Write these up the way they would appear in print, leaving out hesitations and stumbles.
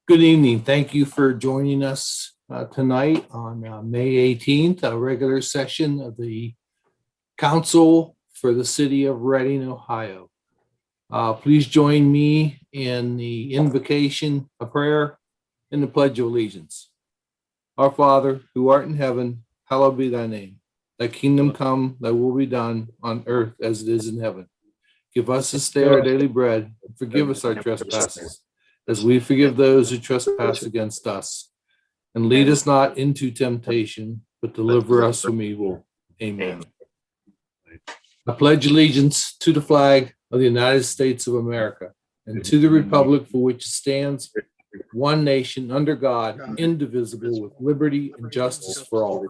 Good evening. Thank you for joining us tonight on May 18th, a regular session of the Council for the City of Reading, Ohio. Please join me in the invocation, a prayer, and the Pledge of Allegiance. Our Father, who art in heaven, hallowed be thy name. Thy kingdom come, thy will be done on earth as it is in heaven. Give us this day our daily bread, and forgive us our trespasses, as we forgive those who trespass against us. And lead us not into temptation, but deliver us from evil. Amen. I pledge allegiance to the flag of the United States of America and to the republic for which it stands, one nation under God, indivisible, with liberty and justice for all.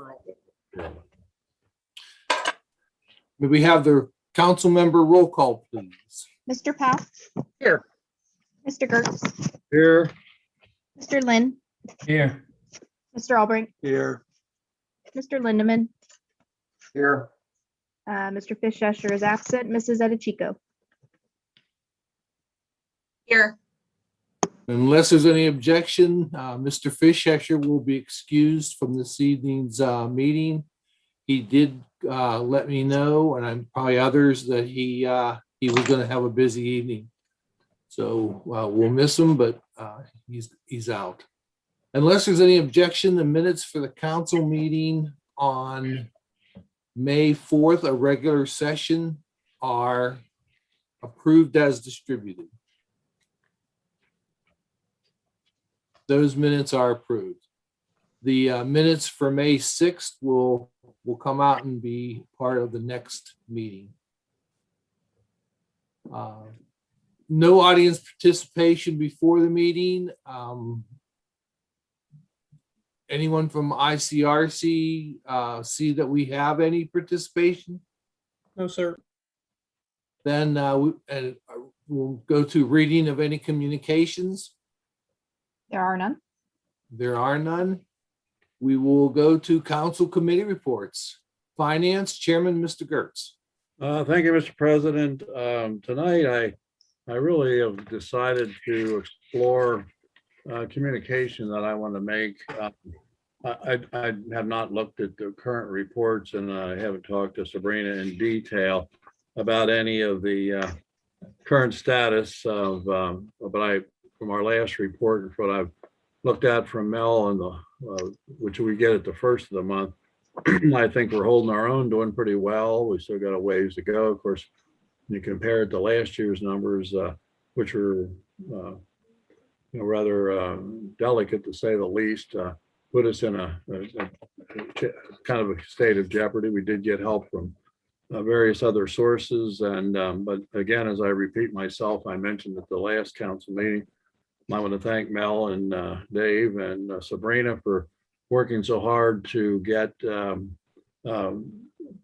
May we have the council member roll call, please? Mr. Powell. Here. Mr. Gertz. Here. Mr. Lynn. Here. Mr. Albrecht. Here. Mr. Lindeman. Here. Mr. Fischescher is absent. Mrs. Edichico. Here. Unless there's any objection, Mr. Fischescher will be excused from this evening's meeting. He did let me know, and I'm probably others, that he was going to have a busy evening. So we'll miss him, but he's out. Unless there's any objection, the minutes for the council meeting on May 4th, a regular session, are approved as distributed. Those minutes are approved. The minutes for May 6th will come out and be part of the next meeting. No audience participation before the meeting. Anyone from ICRC see that we have any participation? No, sir. Then we'll go to reading of any communications. There are none. There are none. We will go to council committee reports. Finance Chairman, Mr. Gertz. Thank you, Mr. President. Tonight, I really have decided to explore communication that I want to make. I have not looked at the current reports, and I haven't talked to Sabrina in detail about any of the current status of, but from our last report and what I've looked at from Mel and which we get at the first of the month, I think we're holding our own, doing pretty well. We still got a ways to go. Of course, when you compare it to last year's numbers, which were rather delicate to say the least, put us in a kind of a state of jeopardy. We did get help from various other sources, and but again, as I repeat myself, I mentioned at the last council meeting, I want to thank Mel and Dave and Sabrina for working so hard to get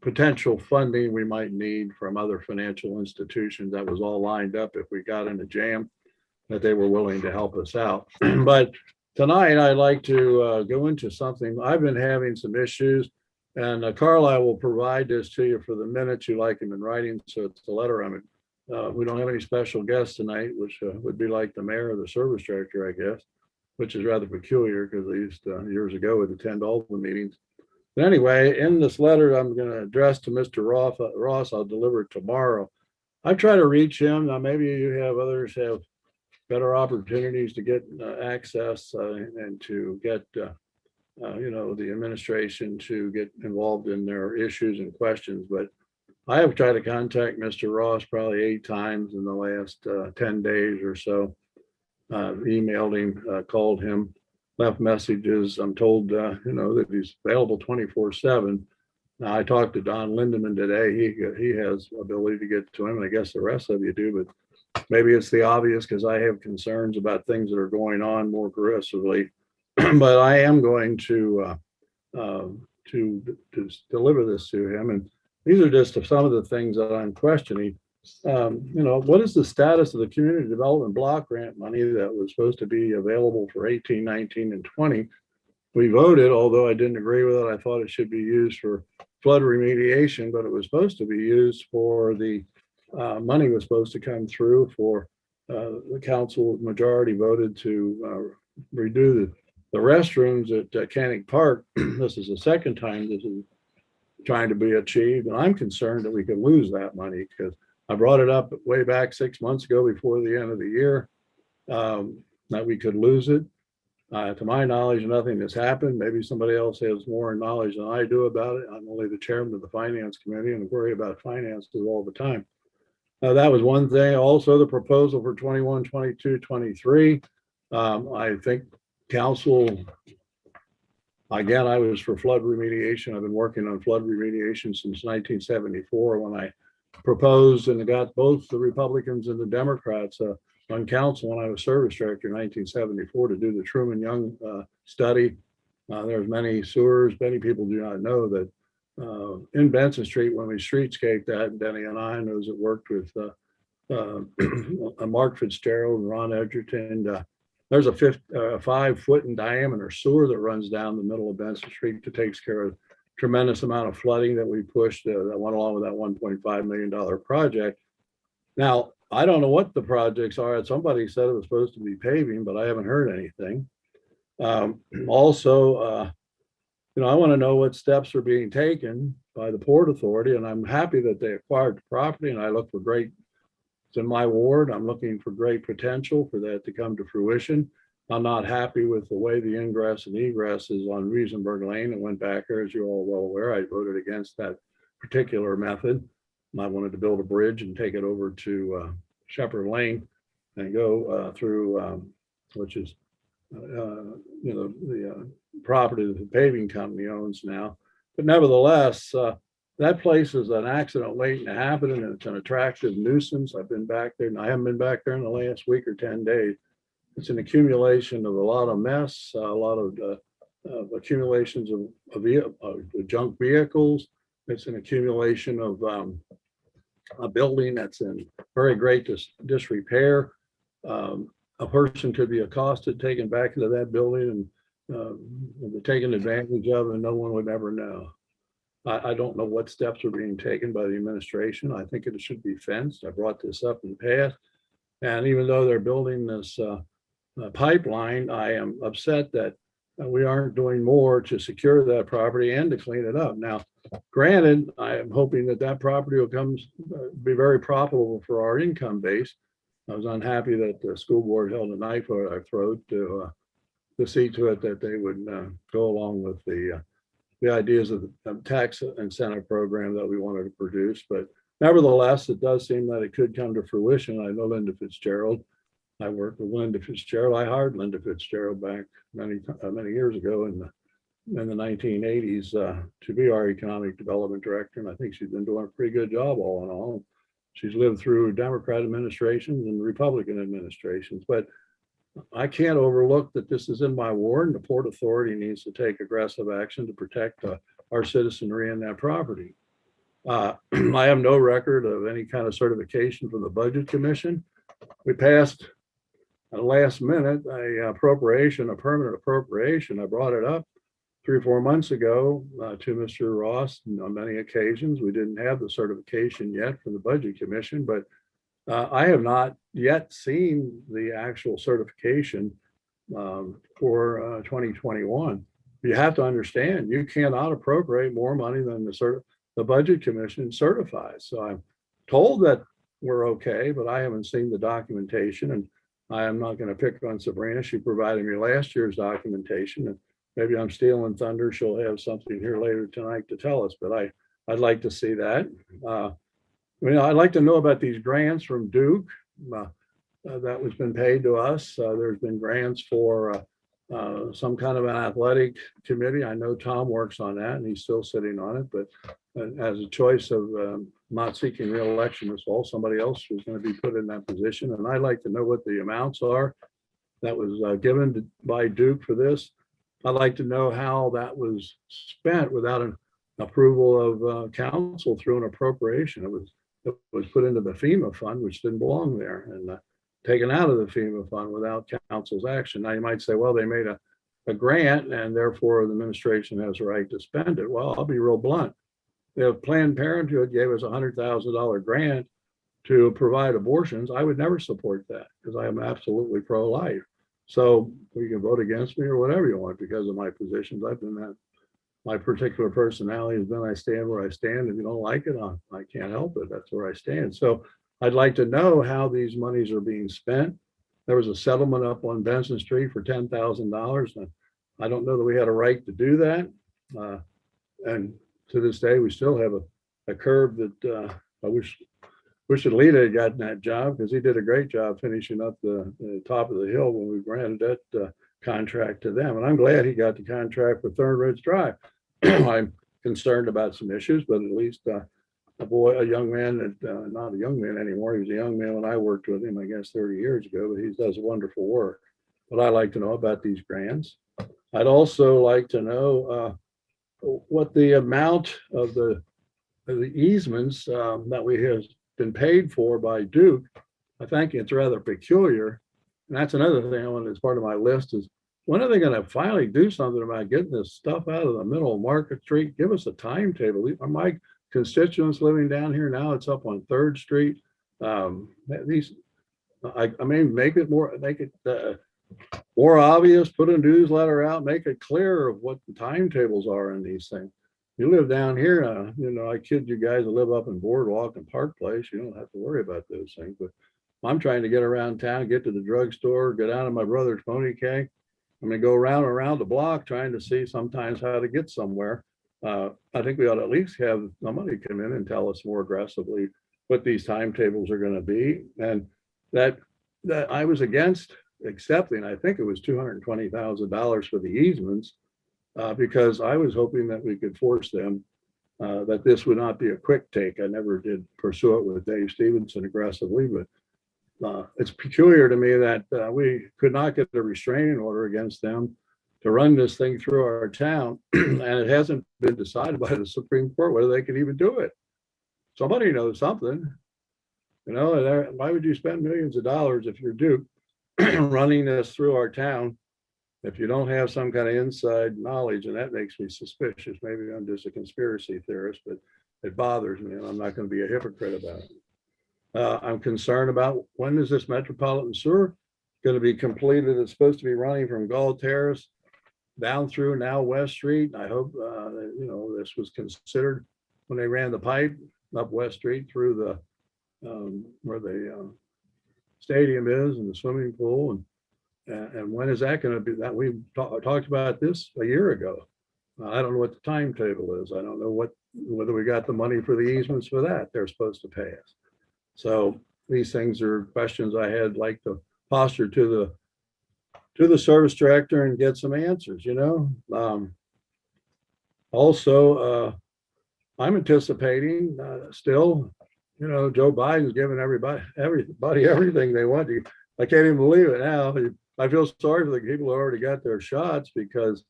potential funding we might need from other financial institutions. That was all lined up if we got in a jam, that they were willing to help us out. But tonight I'd like to go into something. I've been having some issues, and Carlisle will provide this to you for the minutes. You like them in writing, so it's a letter. We don't have any special guests tonight, which would be like the mayor or the service director, I guess, which is rather peculiar because I used to, years ago, would attend all the meetings. But anyway, in this letter I'm going to address to Mr. Ross, I'll deliver it tomorrow. I try to reach him. Now, maybe you have others have better opportunities to get access and to get, the administration to get involved in their issues and questions. But I have tried to contact Mr. Ross probably 8 times in the last 10 days or so. Emailed him, called him, left messages. I'm told, that he's available 24/7. Now, I talked to Don Lindeman today. He has ability to get to him, and I guess the rest of you do, but maybe it's the obvious because I have concerns about things that are going on more aggressively. But I am going to deliver this to him, and these are just some of the things that I'm questioning. What is the status of the community development block grant money that was supposed to be available for 18, 19, and 20? We voted, although I didn't agree with it. I thought it should be used for flood remediation, but it was supposed to be used for the money was supposed to come through for the council majority voted to redo the restrooms at Canning Park. This is the second time this is trying to be achieved. And I'm concerned that we could lose that money because I brought it up way back 6 months ago before the end of the year, that we could lose it. To my knowledge, nothing has happened. Maybe somebody else has more knowledge than I do about it. I'm only the chairman of the finance committee and worry about finances all the time. That was one thing. Also, the proposal for 21, 22, 23. I think council, again, I was for flood remediation. I've been working on flood remediation since 1974 when I proposed and got both the Republicans and the Democrats on council when I was service director in 1974 to do the Truman Young study. There's many sewers. Many people do not know that in Benson Street, when we streetscaped that, Denny and I knows it worked with Mark Fitzgerald and Ron Edgerton. There's a 5 foot in diameter sewer that runs down the middle of Benson Street that takes care of tremendous amount of flooding that we pushed that went along with that $1.5 million project. Now, I don't know what the projects are. Somebody said it was supposed to be paving, but I haven't heard anything. Also, I want to know what steps are being taken by the Port Authority, and I'm happy that they acquired the property, and I look for great, it's in my ward, I'm looking for great potential for that to come to fruition. I'm not happy with the way the ingress and egress is on Riesenberg Lane. It went back there, as you're all well aware. I voted against that particular method. I wanted to build a bridge and take it over to Shepherd Lane and go through, which is, the property that the paving company owns now. But nevertheless, that place is an accident waiting to happen, and it's an attractive nuisance. I've been back there, and I haven't been back there in the last week or 10 days. It's an accumulation of a lot of mess, a lot of accumulations of junk vehicles. It's an accumulation of a building that's in very great disrepair. A person could be accosted, taken back into that building and taken advantage of, and no one would ever know. I don't know what steps are being taken by the administration. I think it should be fenced. I brought this up in the past. And even though they're building this pipeline, I am upset that we aren't doing more to secure that property and to clean it up. Now, granted, I am hoping that that property will be very profitable for our income base. I was unhappy that the school board held a knife at our throat to see to it that they would go along with the ideas of the tax incentive program that we wanted to produce. But nevertheless, it does seem that it could come to fruition. I know Linda Fitzgerald. I worked with Linda Fitzgerald. I hired Linda Fitzgerald back many years ago in the 1980s to be our economic development director. And I think she's been doing a pretty good job all in all. She's lived through Democrat administrations and Republican administrations, but I can't overlook that this is in my ward, and the Port Authority needs to take aggressive action to protect our citizenry and that property. I have no record of any kind of certification from the Budget Commission. We passed at the last minute a permanent appropriation. I brought it up 3 or 4 months ago to Mr. Ross on many occasions. We didn't have the certification yet from the Budget Commission, but I have not yet seen the actual certification for 2021. You have to understand, you cannot appropriate more money than the Budget Commission certifies. So I'm told that we're okay, but I haven't seen the documentation, and I am not going to pick on Sabrina. She provided me last year's documentation, and maybe I'm stealing thunder. She'll have something here later tonight to tell us, but I'd like to see that. I'd like to know about these grants from Duke that was been paid to us. There's been grants for some kind of an athletic committee. I know Tom works on that, and he's still sitting on it, but as a choice of not seeking re-election this fall, somebody else was going to be put in that position. And I'd like to know what the amounts are that was given by Duke for this. I'd like to know how that was spent without an approval of council through an appropriation. It was put into the FEMA fund, which didn't belong there, and taken out of the FEMA fund without council's action. Now you might say, well, they made a grant and therefore the administration has a right to spend it. Well, I'll be real blunt. If Planned Parenthood gave us a $100,000 grant to provide abortions, I would never support that because I am absolutely pro-life. So you can vote against me or whatever you want because of my positions. I've been that. My particular personality has been I stand where I stand. If you don't like it, I can't help it. That's where I stand. So I'd like to know how these monies are being spent. There was a settlement up on Benson Street for $10,000. I don't know that we had a right to do that. And to this day, we still have a curb that I wish Alita had gotten that job because he did a great job finishing up the top of the hill when we granted that contract to them. And I'm glad he got the contract for Third Ridge Drive. I'm concerned about some issues, but at least a young man that not a young man anymore. He was a young man when I worked with him, I guess 30 years ago, but he does wonderful work. But I like to know about these grants. I'd also like to know what the amount of the easements that we have been paid for by Duke. I think it's rather peculiar. And that's another thing I want as part of my list is when are they going to finally do something about getting this stuff out of the middle of Market Street? Give us a timetable. My constituents living down here now, it's up on 3rd Street. I mean, make it more obvious, put a newsletter out, make it clear of what the timetables are in these things. You live down here, I kid you guys that live up in Boardwalk and Park Place, you don't have to worry about those things, but I'm trying to get around town, get to the drugstore, go down to my brother's pony cake. I'm gonna go around the block trying to see sometimes how to get somewhere. I think we ought to at least have somebody come in and tell us more aggressively what these timetables are gonna be. And that I was against accepting, I think it was $220,000 for the easements, because I was hoping that we could force them that this would not be a quick take. I never did pursue it with Dave Stevenson aggressively, but it's peculiar to me that we could not get a restraining order against them to run this thing through our town, and it hasn't been decided by the Supreme Court whether they can even do it. Somebody knows something, why would you spend millions of dollars if you're Duke running this through our town if you don't have some kind of inside knowledge? And that makes me suspicious. Maybe I'm just a conspiracy theorist, but it bothers me, and I'm not going to be a hypocrite about it. I'm concerned about when is this metropolitan sewer going to be completed? It's supposed to be running from Gall Terrace down through now West Street. I hope this was considered when they ran the pipe up West Street through the where the stadium is and the swimming pool, and when is that going to be? That we talked about this a year ago. I don't know what the timetable is. I don't know whether we got the money for the easements for that. They're supposed to pay us. So these things are questions I had like to posture to the service director and get some answers, Also, I'm anticipating still, Joe Biden's giving everybody everything they want to. I can't even believe it now. I feel sorry for the people who already got their shots because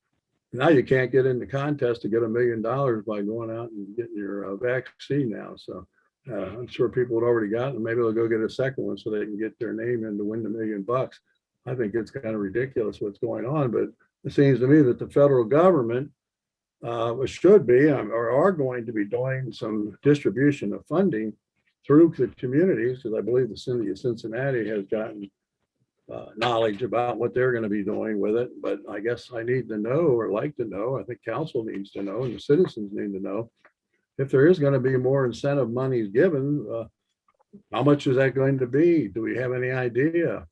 now you can't get in the contest to get $1 million by going out and getting your vaccine now. So I'm sure people had already gotten it. Maybe they'll go get a second one so they can get their name in to win the $1 million. I think it's kind of ridiculous what's going on, but it seems to me that the federal government should be or are going to be doing some distribution of funding through the communities, because I believe the city of Cincinnati has gotten knowledge about what they're going to be doing with it. But I guess I need to know, or like to know, I think council needs to know, and the citizens need to know, if there is going to be more incentive monies given, how much is that going to be? Do we have any idea?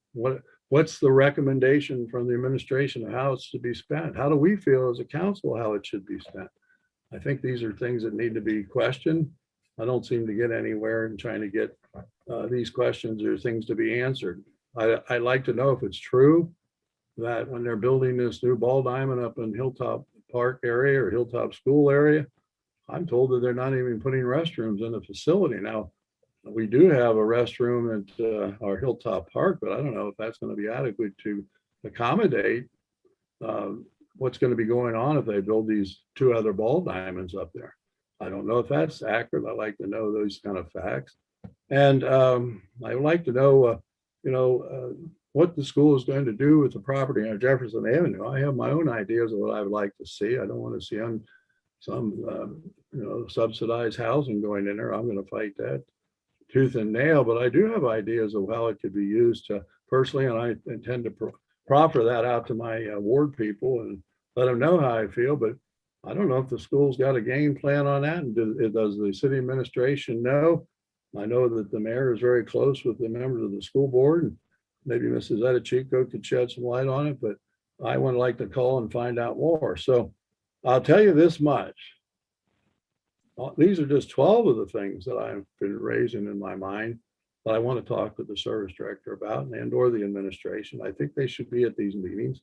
What's the recommendation from the administration of how it's to be spent? How do we feel as a council how it should be spent? I think these are things that need to be questioned. I don't seem to get anywhere in trying to get these questions or things to be answered. I'd like to know if it's true that when they're building this new ball diamond up in Hilltop Park area or Hilltop School area, I'm told that they're not even putting restrooms in the facility. Now, we do have a restroom at our Hilltop Park, but I don't know if that's going to be adequate to accommodate what's going to be going on if they build these 2 other ball diamonds up there. I don't know if that's accurate. I'd like to know those kind of facts. And I'd like to know, what the school is going to do with the property on Jefferson Avenue. I have my own ideas of what I would like to see. I don't want to see some subsidized housing going in there. I'm going to fight that tooth and nail, but I do have ideas of how it could be used to personally, and I intend to proffer that out to my ward people and let them know how I feel, but I don't know if the school's got a game plan on that. And does the city administration know? I know that the mayor is very close with the members of the school board, and maybe Mrs. Edichico could shed some light on it, but I would like to call and find out more. So I'll tell you this much. These are just 12 of the things that I've been raising in my mind that I want to talk with the service director about and or the administration. I think they should be at these meetings.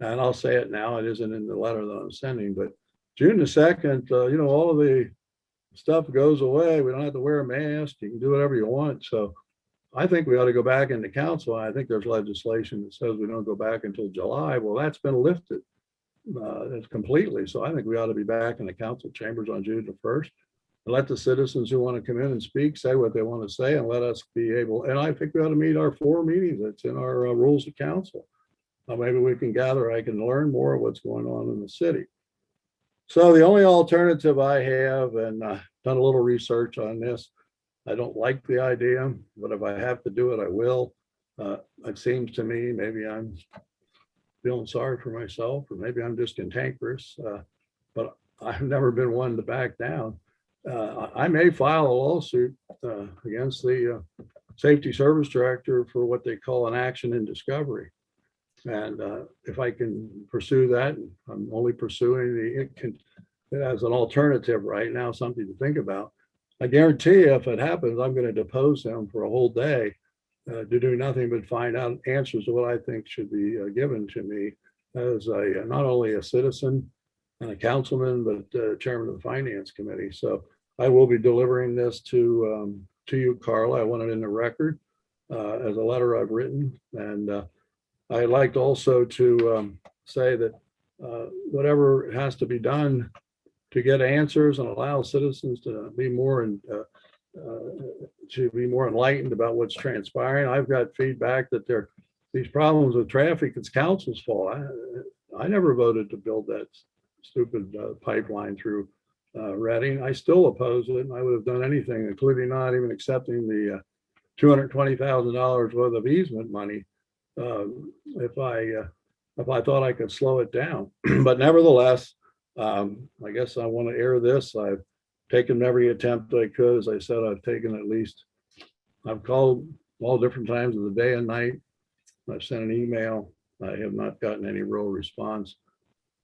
And I'll say it now, it isn't in the letter that I'm sending, but June the 2nd, all of the stuff goes away. We don't have to wear a mask. You can do whatever you want. So I think we ought to go back into council. I think there's legislation that says we don't go back until July. Well, that's been lifted. It's completely. So I think we ought to be back in the council chambers on June the 1st and let the citizens who want to come in and speak say what they want to say and let us be able. And I think we ought to meet our 4 meetings. That's in our rules of council. Maybe we can gather. I can learn more of what's going on in the city. So the only alternative I have, and done a little research on this, I don't like the idea, but if I have to do it, I will. It seems to me maybe I'm feeling sorry for myself, or maybe I'm just cantankerous, but I've never been one to back down. I may file a lawsuit against the safety service director for what they call an action in discovery. And if I can pursue that, I'm only pursuing it as an alternative right now, something to think about. I guarantee you, if it happens, I'm going to depose him for a whole day to do nothing but find out answers to what I think should be given to me as not only a citizen and a councilman, but chairman of the finance committee. So I will be delivering this to you, Carla. I want it in the record as a letter I've written. And I'd like to also to say that whatever has to be done to get answers and allow citizens to be more enlightened about what's transpiring. I've got feedback that these problems with traffic, it's council's fault. I never voted to build that stupid pipeline through Reading. I still oppose it, and I would have done anything, including not even accepting the $220,000 worth of easement money if I thought I could slow it down. But nevertheless, I guess I want to air this. I've taken every attempt I could. As I said, I've called all different times of the day and night. I've sent an email. I have not gotten any real response.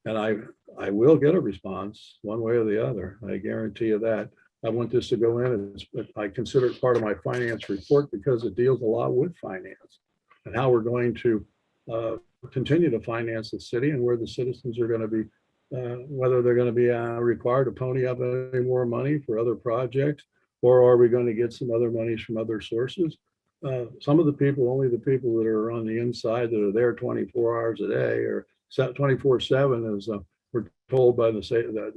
And I will get a response one way or the other. I guarantee you that. I want this to go in. I consider it part of my finance report because it deals a lot with finance and how we're going to continue to finance the city and where the citizens are going to be, whether they're going to be required to pony up any more money for other projects, or are we going to get some other monies from other sources? Some of the people, only the people that are on the inside that are there 24 hours a day or 24/7, as we're told by the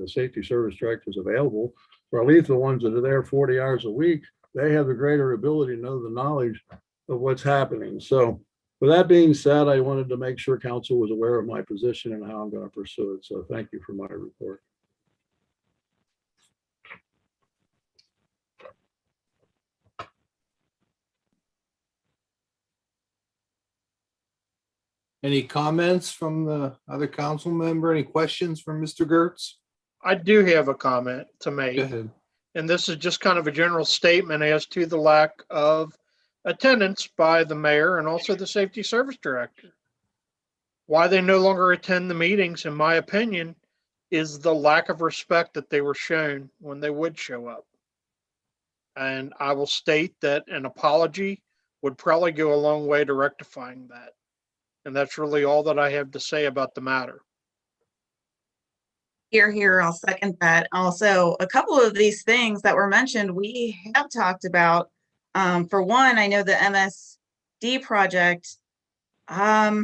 safety service directors available, or at least the ones that are there 40 hours a week, they have the greater ability to know the knowledge of what's happening. So with that being said, I wanted to make sure council was aware of my position and how I'm going to pursue it. So thank you for my report. Any comments from the other council member? Any questions from Mr. Gertz? I do have a comment to make. Go ahead. And this is just kind of a general statement as to the lack of attendance by the mayor and also the safety service director. Why they no longer attend the meetings, in my opinion, is the lack of respect that they were shown when they would show up. And I will state that an apology would probably go a long way to rectifying that. And that's really all that I have to say about the matter. Here, I'll second that. Also, a couple of these things that were mentioned, we have talked about. For one, I know the MSD project. I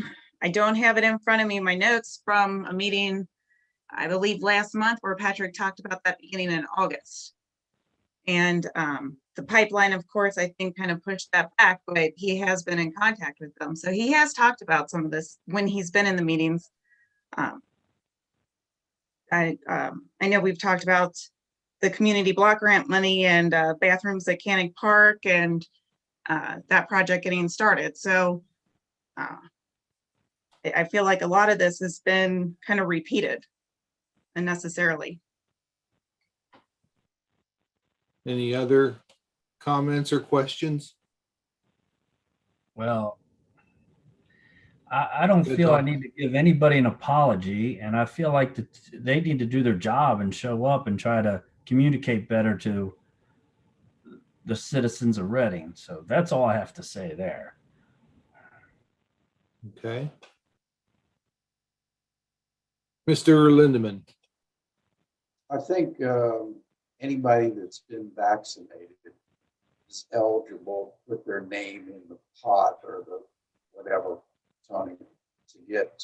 don't have it in front of me, my notes from a meeting, I believe last month, where Patrick talked about that beginning in August. And the pipeline, of course, I think kind of pushed that back, but he has been in contact with them. So he has talked about some of this when he's been in the meetings. I know we've talked about the community block grant money and bathrooms at Canning Park and that project getting started. So I feel like a lot of this has been kind of repeated unnecessarily. Any other comments or questions? Well, I don't Good, feel I Tom. need to give anybody an apology, and I feel like that they need to do their job and show up and try to communicate better to the citizens of Reading. So that's all I have to say there. Okay. Mr. Lindeman. I think anybody that's been vaccinated is eligible to put their name in the pot or the whatever, Tony, to get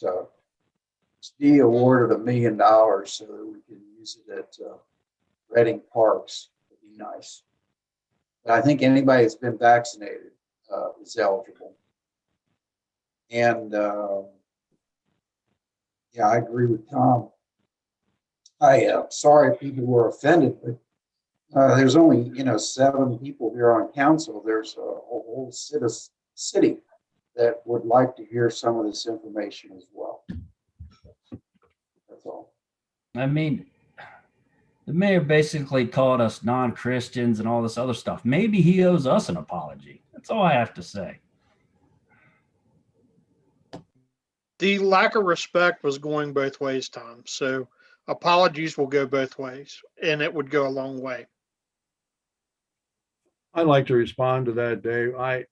be awarded $1 million so that we can use it at Reading Parks. Would be nice. But I think anybody that's been vaccinated is eligible. And yeah, I agree with Tom. Sorry if people were offended, but there's only 7 people here on council. There's a whole city that would like to hear some of this information as well. That's all. I mean, the mayor basically called us non-Christians and all this other stuff. Maybe he owes us an apology. That's all I have to say. The lack of respect was going both ways, Tom. So apologies will go both ways, and it would go a long way. I'd like to respond to that, Dave. I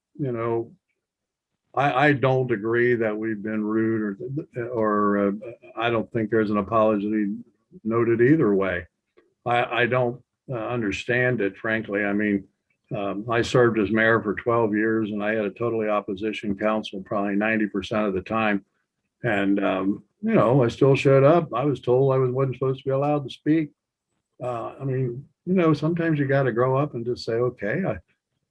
don't agree that we've been rude or I don't think there's an apology noted either way. I don't understand it, frankly. I mean, I served as mayor for 12 years and I had a totally opposition council probably 90% of the time. And, I still showed up. I was told I wasn't supposed to be allowed to speak. I mean, sometimes you got to grow up and just say, okay,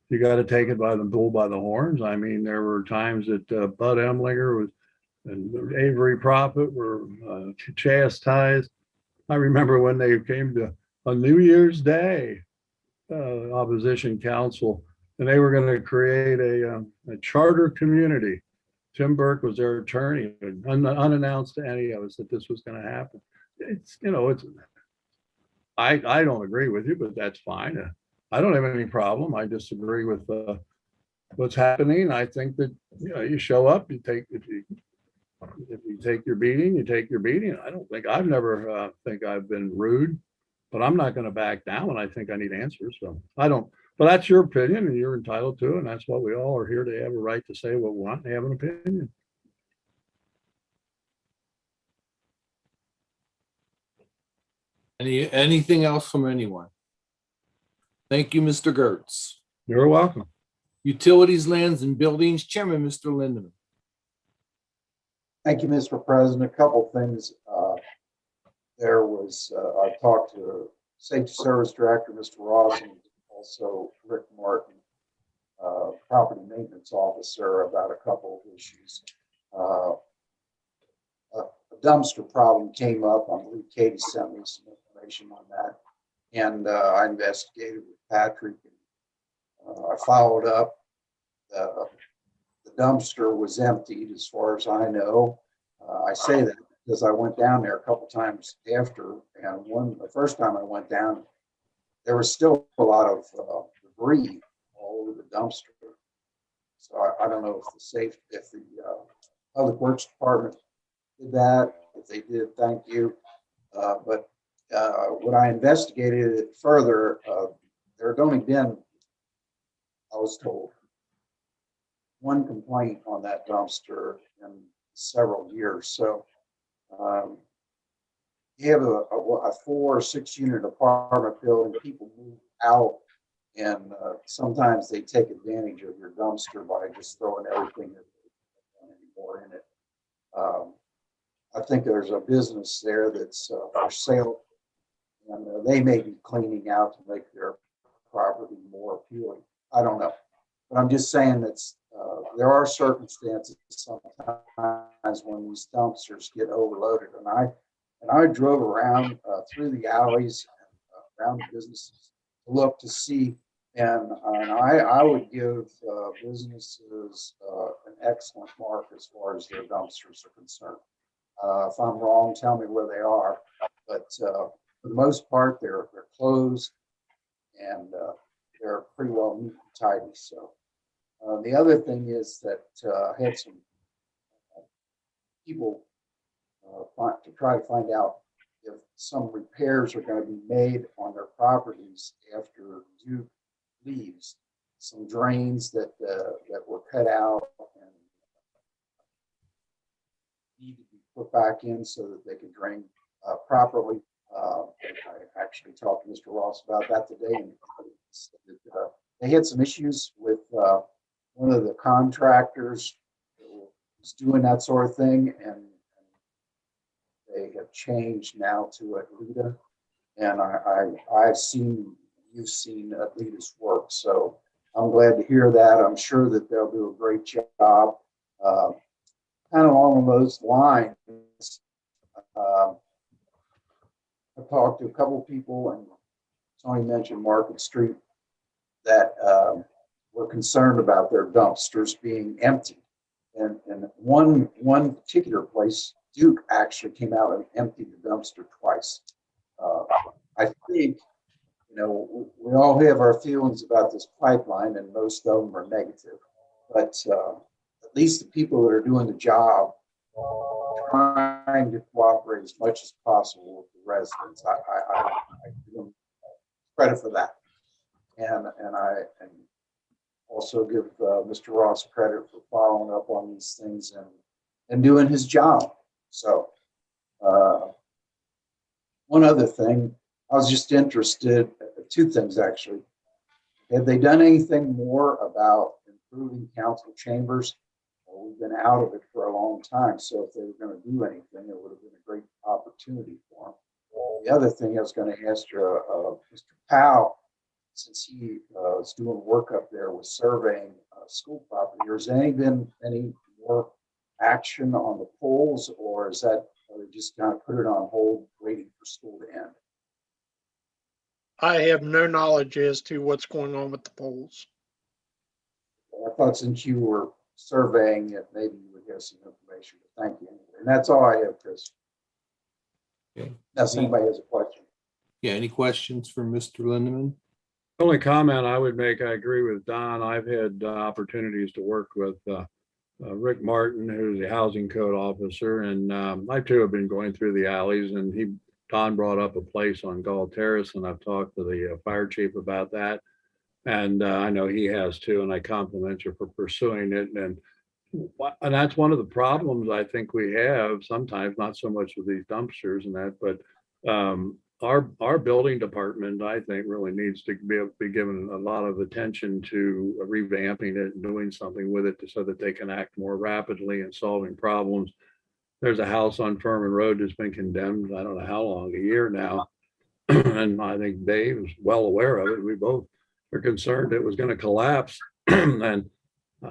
you got to take it by the bull by the horns. I mean, there were times that Bud Emlinger and Avery Prophet were chastised. I remember when they came to a New Year's Day opposition council, and they were going to create a charter community. Tim Burke was their attorney, unannounced to any of us that this was going to happen. I don't agree with you, but that's fine. I don't have any problem. I disagree with what's happening. I think that you show up, if you take your beating, you take your beating. I've never think I've been rude, but I'm not going to back down. And I think I need answers. So I don't. But that's your opinion, and you're entitled to it. And that's what we all are here to have a right to say what we want and have an opinion. Anything else from anyone? Thank you, Mr. Gertz. You're welcome. Utilities, Lands, and Buildings Chairman, Mr. Lindeman. Thank you, Mr. President. A couple things. I talked to Safety Service Director, Mr. Ross, and also Rick Martin, Property Maintenance Officer, about a couple of issues. A dumpster problem came up. I believe Katie sent me some information on that. And I investigated with Patrick. I followed up. The dumpster was emptied as far as I know. I say that because I went down there a couple times after, and the first time I went down, there was still a lot of debris all over the dumpster. So I don't know if the Public Works Department did that. If they did, thank you. But when I investigated it further, there had only been, I was told, one complaint on that dumpster in several years. So you have a 4 or 6 unit apartment building, people move out, and sometimes they take advantage of your dumpster by just throwing everything that they don't anymore in it. I think there's a business there that's for sale, and they may be cleaning out to make their property more appealing. I don't know, but I'm just saying that there are circumstances sometimes when these dumpsters get overloaded, and I drove around through the alleys and around the businesses to look to see, and I would give businesses an excellent mark as far as their dumpsters are concerned. If I'm wrong, tell me where they are, but for the most part, they're closed and they're pretty well neat and tidy. So the other thing is that I had some people to try to find out if some repairs are going to be made on their properties after Duke leaves. Some drains that were cut out and need to be put back in so that they can drain properly. I actually talked to Mr. Ross about that today, and they had some issues with one of the contractors that was doing that sort of thing, and they have changed now to Atleta, and you've seen Atleta's work, so I'm glad to hear that. I'm sure that they'll do a great job. Kind of along those lines, I talked to a couple of people, and Tony mentioned Market Street, that were concerned about their dumpsters being empty. And one particular place, Duke actually came out and emptied the dumpster twice. I think, we all have our feelings about this pipeline, and most of them are negative. But at least the people that are doing the job trying to cooperate as much as possible with the residents. I give them credit for that, and also give Mr. Ross credit for following up on these things and doing his job. So one other thing, I was just interested, two things actually. Have they done anything more about improving council chambers? Well, we've been out of it for a long time, so if they were going to do anything, it would have been a great opportunity for them. The other thing I was going to ask you, Mr. Powell, since he is doing work up there with surveying school property, has there been any more action on the polls, or is that they just kind of put it on hold waiting for school to end? I have no knowledge as to what's going on with the polls. I thought since you were surveying it, maybe you would have some information. But thank you. And that's all I have, Chris. Okay. Unless anybody has a question. Yeah, any questions for Mr. Lindeman? The only comment I would make, I agree with Don. I've had opportunities to work with Rick Martin, who's the housing code officer, and I too have been going through the alleys, and Don brought up a place on Gall Terrace, and I've talked to the fire chief about that. And I know he has too, and I compliment you for pursuing it. And that's one of the problems I think we have sometimes, not so much with these dumpsters and that, but our building department, I think, really needs to be given a lot of attention to revamping it and doing something with it so that they can act more rapidly in solving problems. There's a house on Furman Road that's been condemned, I don't know how long, a year now. And I think Dave is well aware of it. We both are concerned it was going to collapse. And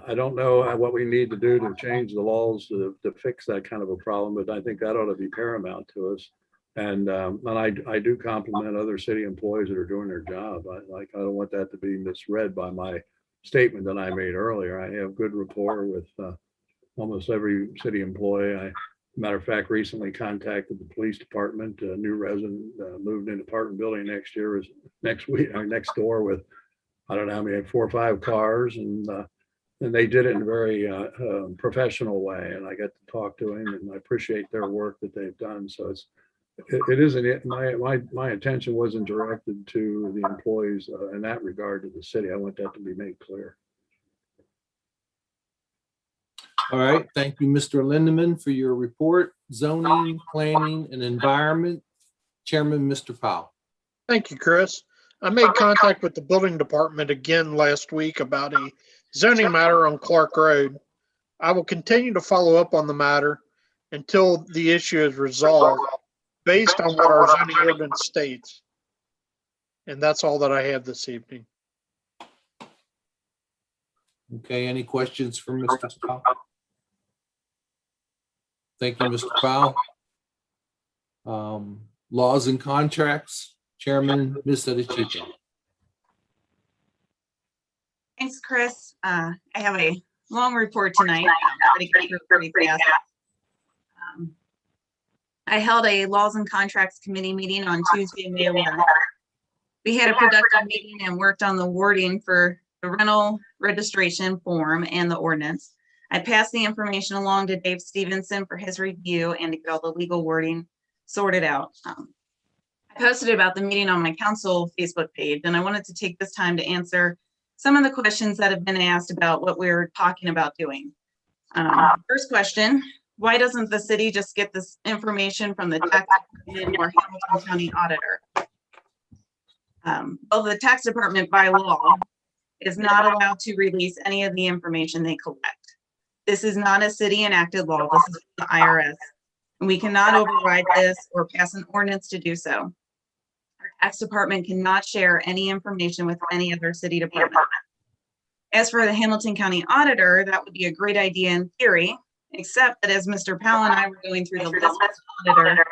I don't know what we need to do to change the laws to fix that kind of a problem, but I think that ought to be paramount to us. And I do compliment other city employees that are doing their job. I don't want that to be misread by my statement that I made earlier. I have good rapport with almost every city employee. Matter of fact, recently contacted the police department. A new resident moved into apartment building next door with, I don't know how many, 4 or 5 cars, and they did it in a very professional way. And I got to talk to him, and I appreciate their work that they've done. So it isn't my attention wasn't directed to the employees in that regard to the city. I want that to be made clear. All right, thank you, Mr. Lindeman, for your report. Zoning, planning, and environment. Chairman, Mr. Powell. Thank you, Chris. I made contact with the building department again last week about a zoning matter on Clark Road. I will continue to follow up on the matter until the issue is resolved based on what our zoning ordinance states. And that's all that I have this evening. Okay, any questions for Mr. Powell? Thank you, Mr. Powell. Laws and contracts, Chairman, Ms. Edichito. Thanks, Chris. I have a long report tonight. I'll try to get through it pretty fast. I held a Laws and Contracts Committee meeting on Tuesday, May 11th. We had a productive meeting and worked on the wording for the rental registration form and the ordinance. I passed the information along to Dave Stevenson for his review and to get all the legal wording sorted out. I posted about the meeting on my council Facebook page, and I wanted to take this time to answer some of the questions that have been asked about what we're talking about doing. First question, why doesn't the city just get this information from the tax department or Hamilton County auditor? Well, the tax department by law is not allowed to release any of the information they collect. This is not a city enacted law. This is the IRS. And we cannot override this or pass an ordinance to do so. Our tax department cannot share any information with any other city department. As for the Hamilton County auditor, that would be a great idea in theory, except that as Mr. Powell and I were going through the list of the auditor,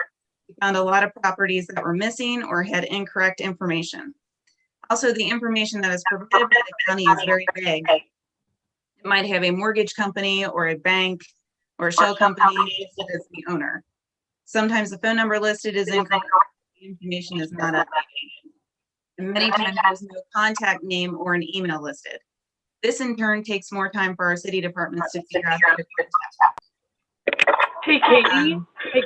we found a lot of properties that were missing or had incorrect information. Also, the information that is provided by the county is very vague. It might have a mortgage company or a bank or a shell company listed as the owner. Sometimes the phone number listed is incorrect. The information is not updated. And many times there's no contact name or an email listed. This in turn takes more time for our city departments to figure out how to contact. Hey,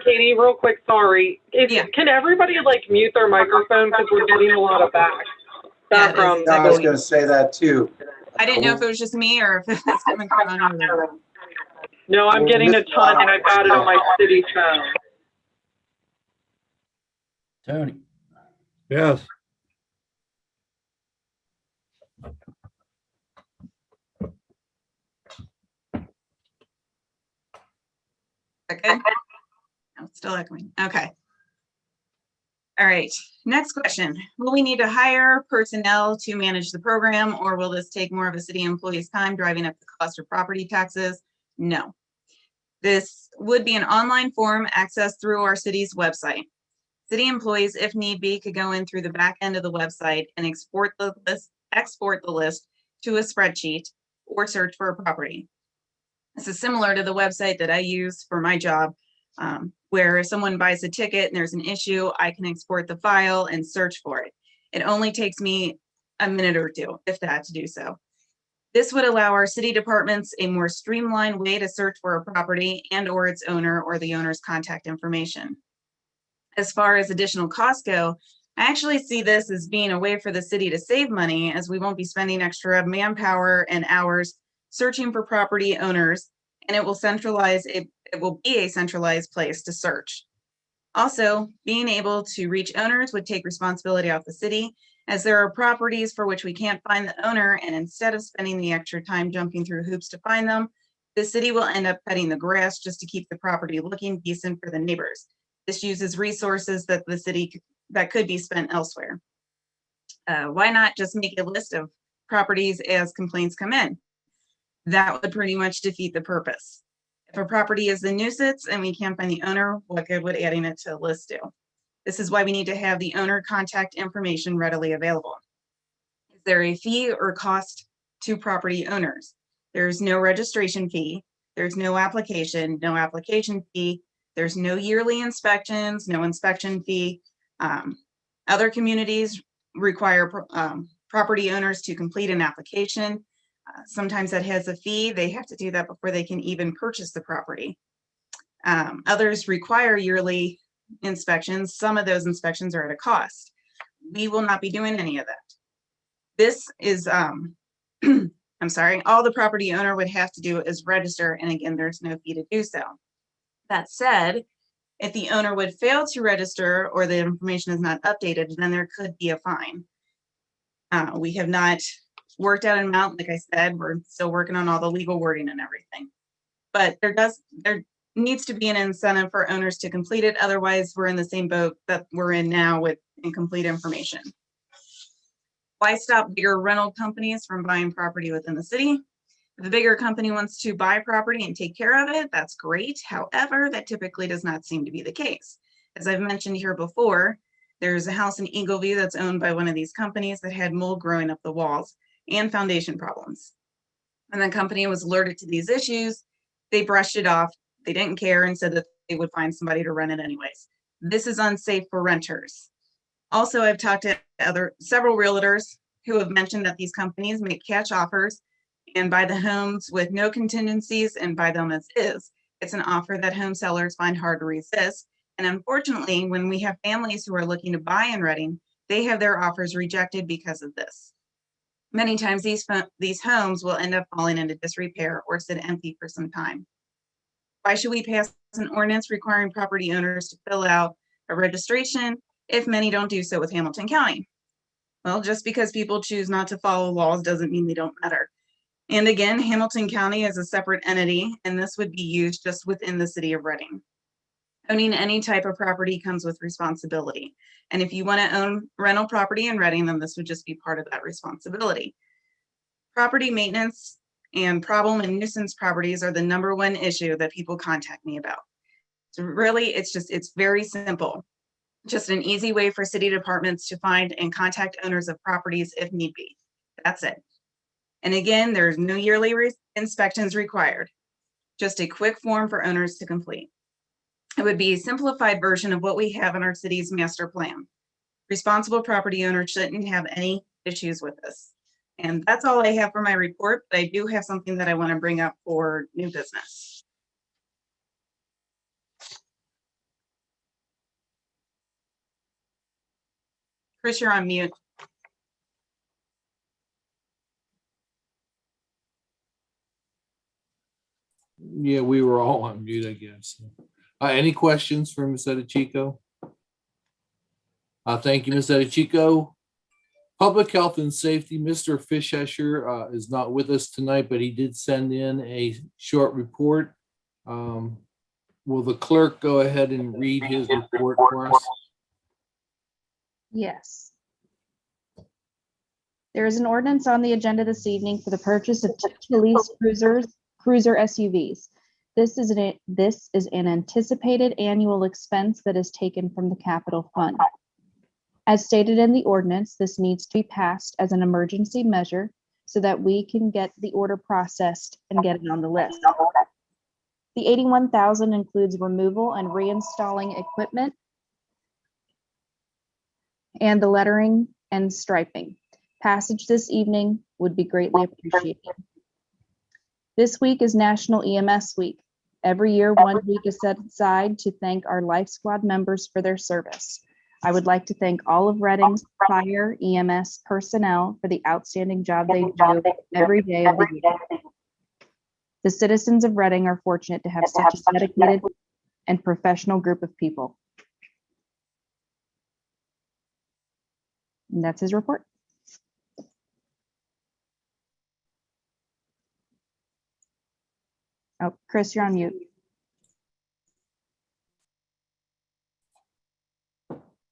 Katie, real quick, sorry. Can everybody like mute their microphone because we're getting a lot of background Yeah, I was noise? gonna say that too. I didn't know if it was just me or if it was coming from another room. No, I'm getting a ton and I've got it on my city phone. Tony, Yes. Okay. No, it's still echoing. Okay. All right. Next question. Will we need to hire personnel to manage the program, or will this take more of a city employee's time driving up the cost of property taxes? No. This would be an online form accessed through our city's website. City employees, if need be, could go in through the back end of the website and export the list to a spreadsheet or search for a property. This is similar to the website that I use for my job, where if someone buys a ticket and there's an issue, I can export the file and search for it. It only takes me a minute or two, if that, to do so. This would allow our city departments a more streamlined way to search for a property and or its owner or the owner's contact information. As far as additional costs go, I actually see this as being a way for the city to save money, as we won't be spending extra manpower and hours searching for property owners, and it will be a centralized place to search. Also, being able to reach owners would take responsibility off the city, as there are properties for which we can't find the owner, and instead of spending the extra time jumping through hoops to find them, the city will end up cutting the grass just to keep the property looking decent for the neighbors. This uses resources that the city that could be spent elsewhere. Why not just make a list of properties as complaints come in? That would pretty much defeat the purpose. If a property is a nuisance and we can't find the owner, what good would adding it to a list do? This is why we need to have the owner contact information readily available. Is there a fee or cost to property owners? There's no registration fee. There's no application fee. There's no yearly inspections, no inspection fee. Other communities require property owners to complete an application. Sometimes that has a fee. They have to do that before they can even purchase the property. Others require yearly inspections. Some of those inspections are at a cost. We will not be doing any of that. This is, I'm sorry, all the property owner would have to do is register, and again, there's no fee to do so. That said, if the owner would fail to register or the information is not updated, then there could be a fine. We have not worked out an amount, like I said, we're still working on all the legal wording and everything. But there needs to be an incentive for owners to complete it. Otherwise, we're in the same boat that we're in now with incomplete information. Why stop bigger rental companies from buying property within the city? If the bigger company wants to buy property and take care of it, that's great. However, that typically does not seem to be the case. As I've mentioned here before, there's a house in Eagleview that's owned by one of these companies that had mold growing up the walls and foundation problems. And the company was alerted to these issues. They brushed it off. They didn't care and said that they would find somebody to rent it anyways. This is unsafe for renters. Also, I've talked to several realtors who have mentioned that these companies make cash offers and buy the homes with no contingencies and buy them as is. It's an offer that home sellers find hard to resist. And unfortunately, when we have families who are looking to buy in Reading, they have their offers rejected because of this. Many times these homes will end up falling into disrepair or sit empty for some time. Why should we pass an ordinance requiring property owners to fill out a registration if many don't do so with Hamilton County? Well, just because people choose not to follow laws doesn't mean they don't matter. And again, Hamilton County is a separate entity, and this would be used just within the city of Reading. Owning any type of property comes with responsibility. And if you want to own rental property in Reading, then this would just be part of that responsibility. Property maintenance and problem and nuisance properties are the #1 issue that people contact me about. So really, it's very simple. Just an easy way for city departments to find and contact owners of properties if need be. That's it. And again, there's no yearly inspections required. Just a quick form for owners to complete. It would be a simplified version of what we have in our city's master plan. Responsible property owners shouldn't have any issues with this. And that's all I have for my report, but I do have something that I want to bring up for new business. Chris, you're on mute. Yeah, we were all on mute, I guess. Any questions for Ms. Edichico? Thank you, Ms. Edichico. Public Health and Safety, Mr. Fischescher is not with us tonight, but he did send in a short report. Will the clerk go ahead and read his report for us? Yes. There is an ordinance on the agenda this evening for the purchase of 2 police cruiser SUVs. This is an anticipated annual expense that is taken from the capital fund. As stated in the ordinance, this needs to be passed as an emergency measure so that we can get the order processed and get it on the list. The $81,000 includes removal and reinstalling equipment and the lettering and striping. Passage this evening would be greatly appreciated. This week is National EMS Week. Every year, 1 week is set aside to thank our Life Squad members for their service. I would like to thank all of Reading's fire EMS personnel for the outstanding job they do every day of the year. The citizens of Reading are fortunate to have such a dedicated and professional group of people. And that's his report. Oh, Chris, you're on mute.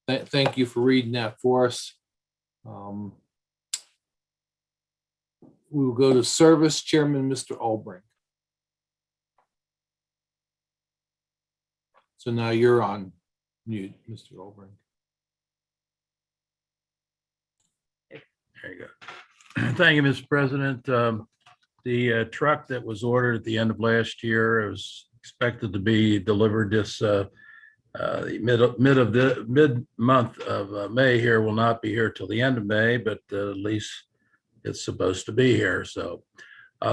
Thank you for reading that for us. We will go to Service Chairman, Mr. Albrecht. So now you're on mute, Mr. Albrecht. There you go. Thank you, Mr. President. The truck that was ordered at the end of last year is expected to be delivered this mid-month of May. Here will not be here till the end of May, but at least it's supposed to be here. So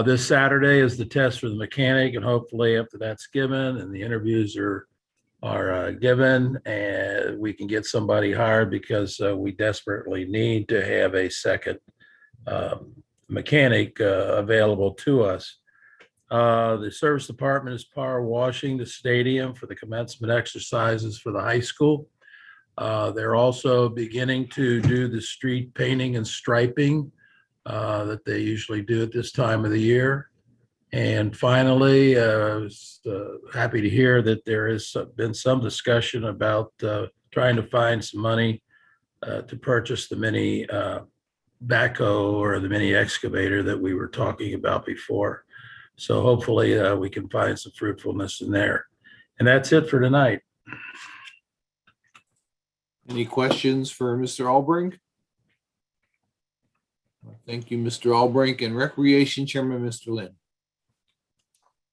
this Saturday is the test for the mechanic, and hopefully after that's given and the interviews are given, and we can get somebody hired, because we desperately need to have a second mechanic available to us. The service department is power washing the stadium for the commencement exercises for the high school. They're also beginning to do the street painting and striping that they usually do at this time of the year. And finally, I was happy to hear that there has been some discussion about trying to find some money to purchase the mini backhoe or the mini excavator that we were talking about before. So hopefully we can find some fruitfulness in there. And that's it for tonight. Any questions for Mr. Albrecht? Thank you, Mr. Albrink, and Recreation Chairman, Mr. Lynn.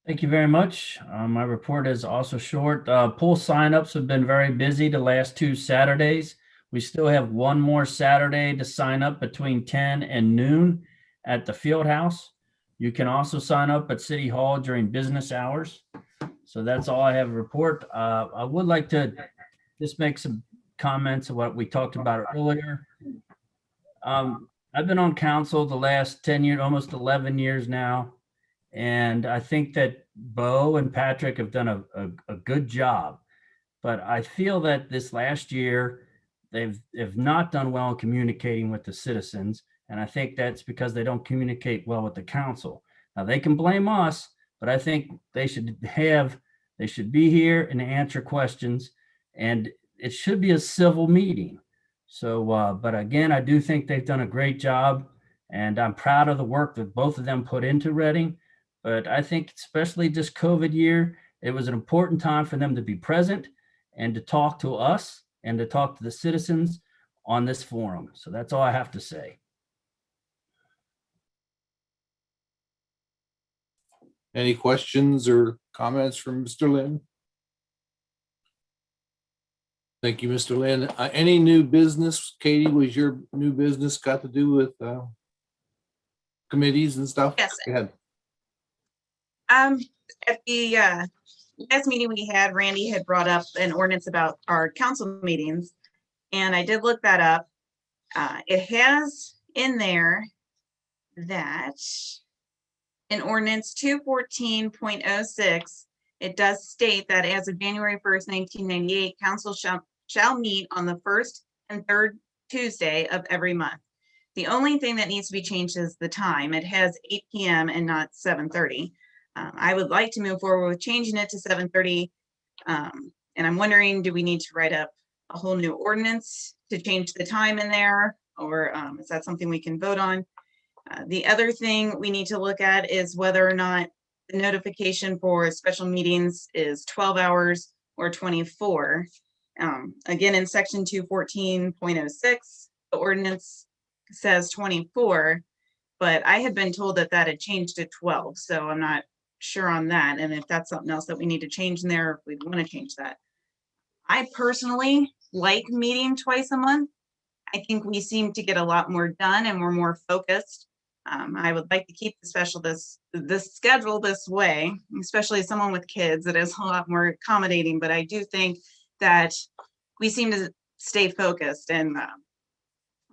Thank you very much. My report is also short. Pool signups have been very busy the last 2 Saturdays. We still have one more Saturday to sign up between 10 and noon at the field house. You can also sign up at City Hall during business hours. So that's all I have to report. I would like to just make some comments of what we talked about earlier. I've been on council the last 10 years, almost 11 years now. And I think that Bo and Patrick have done a good job. But I feel that this last year, they've not done well in communicating with the citizens. And I think that's because they don't communicate well with the council. Now, they can blame us, but I think they should be here and answer questions. And it should be a civil meeting. So, but again, I do think they've done a great job. And I'm proud of the work that both of them put into Reading. But I think especially this COVID year, it was an important time for them to be present and to talk to us and to talk to the citizens on this forum. So that's all I have to say. Any questions or comments from Mr. Lynn? Thank you, Mr. Lynn. Any new business? Katie, was your new business got to do with committees and stuff? Yes. Go ahead. At the last meeting we had, Randy had brought up an ordinance about our council meetings, and I did look that up. It has in there that in ordinance 214.06, it does state that as of January 1st, 1998, council shall meet on the first and third Tuesday of every month. The only thing that needs to be changed is the time. It has 8 p.m. and not 7:30. I would like to move forward with changing it to 7:30. And I'm wondering, do we need to write up a whole new ordinance to change the time in there? Or is that something we can vote on? The other thing we need to look at is whether or not the notification for special meetings is 12 hours or 24. Again, in section 214.06, the ordinance says 24, but I had been told that that had changed to 12. So I'm not sure on that. And if that's something else that we need to change in there, if we want to change that. I personally like meeting twice a month. I think we seem to get a lot more done and we're more focused. I would like to keep the this schedule this way, especially as someone with kids. It is a lot more accommodating, but I do think that we seem to stay focused, and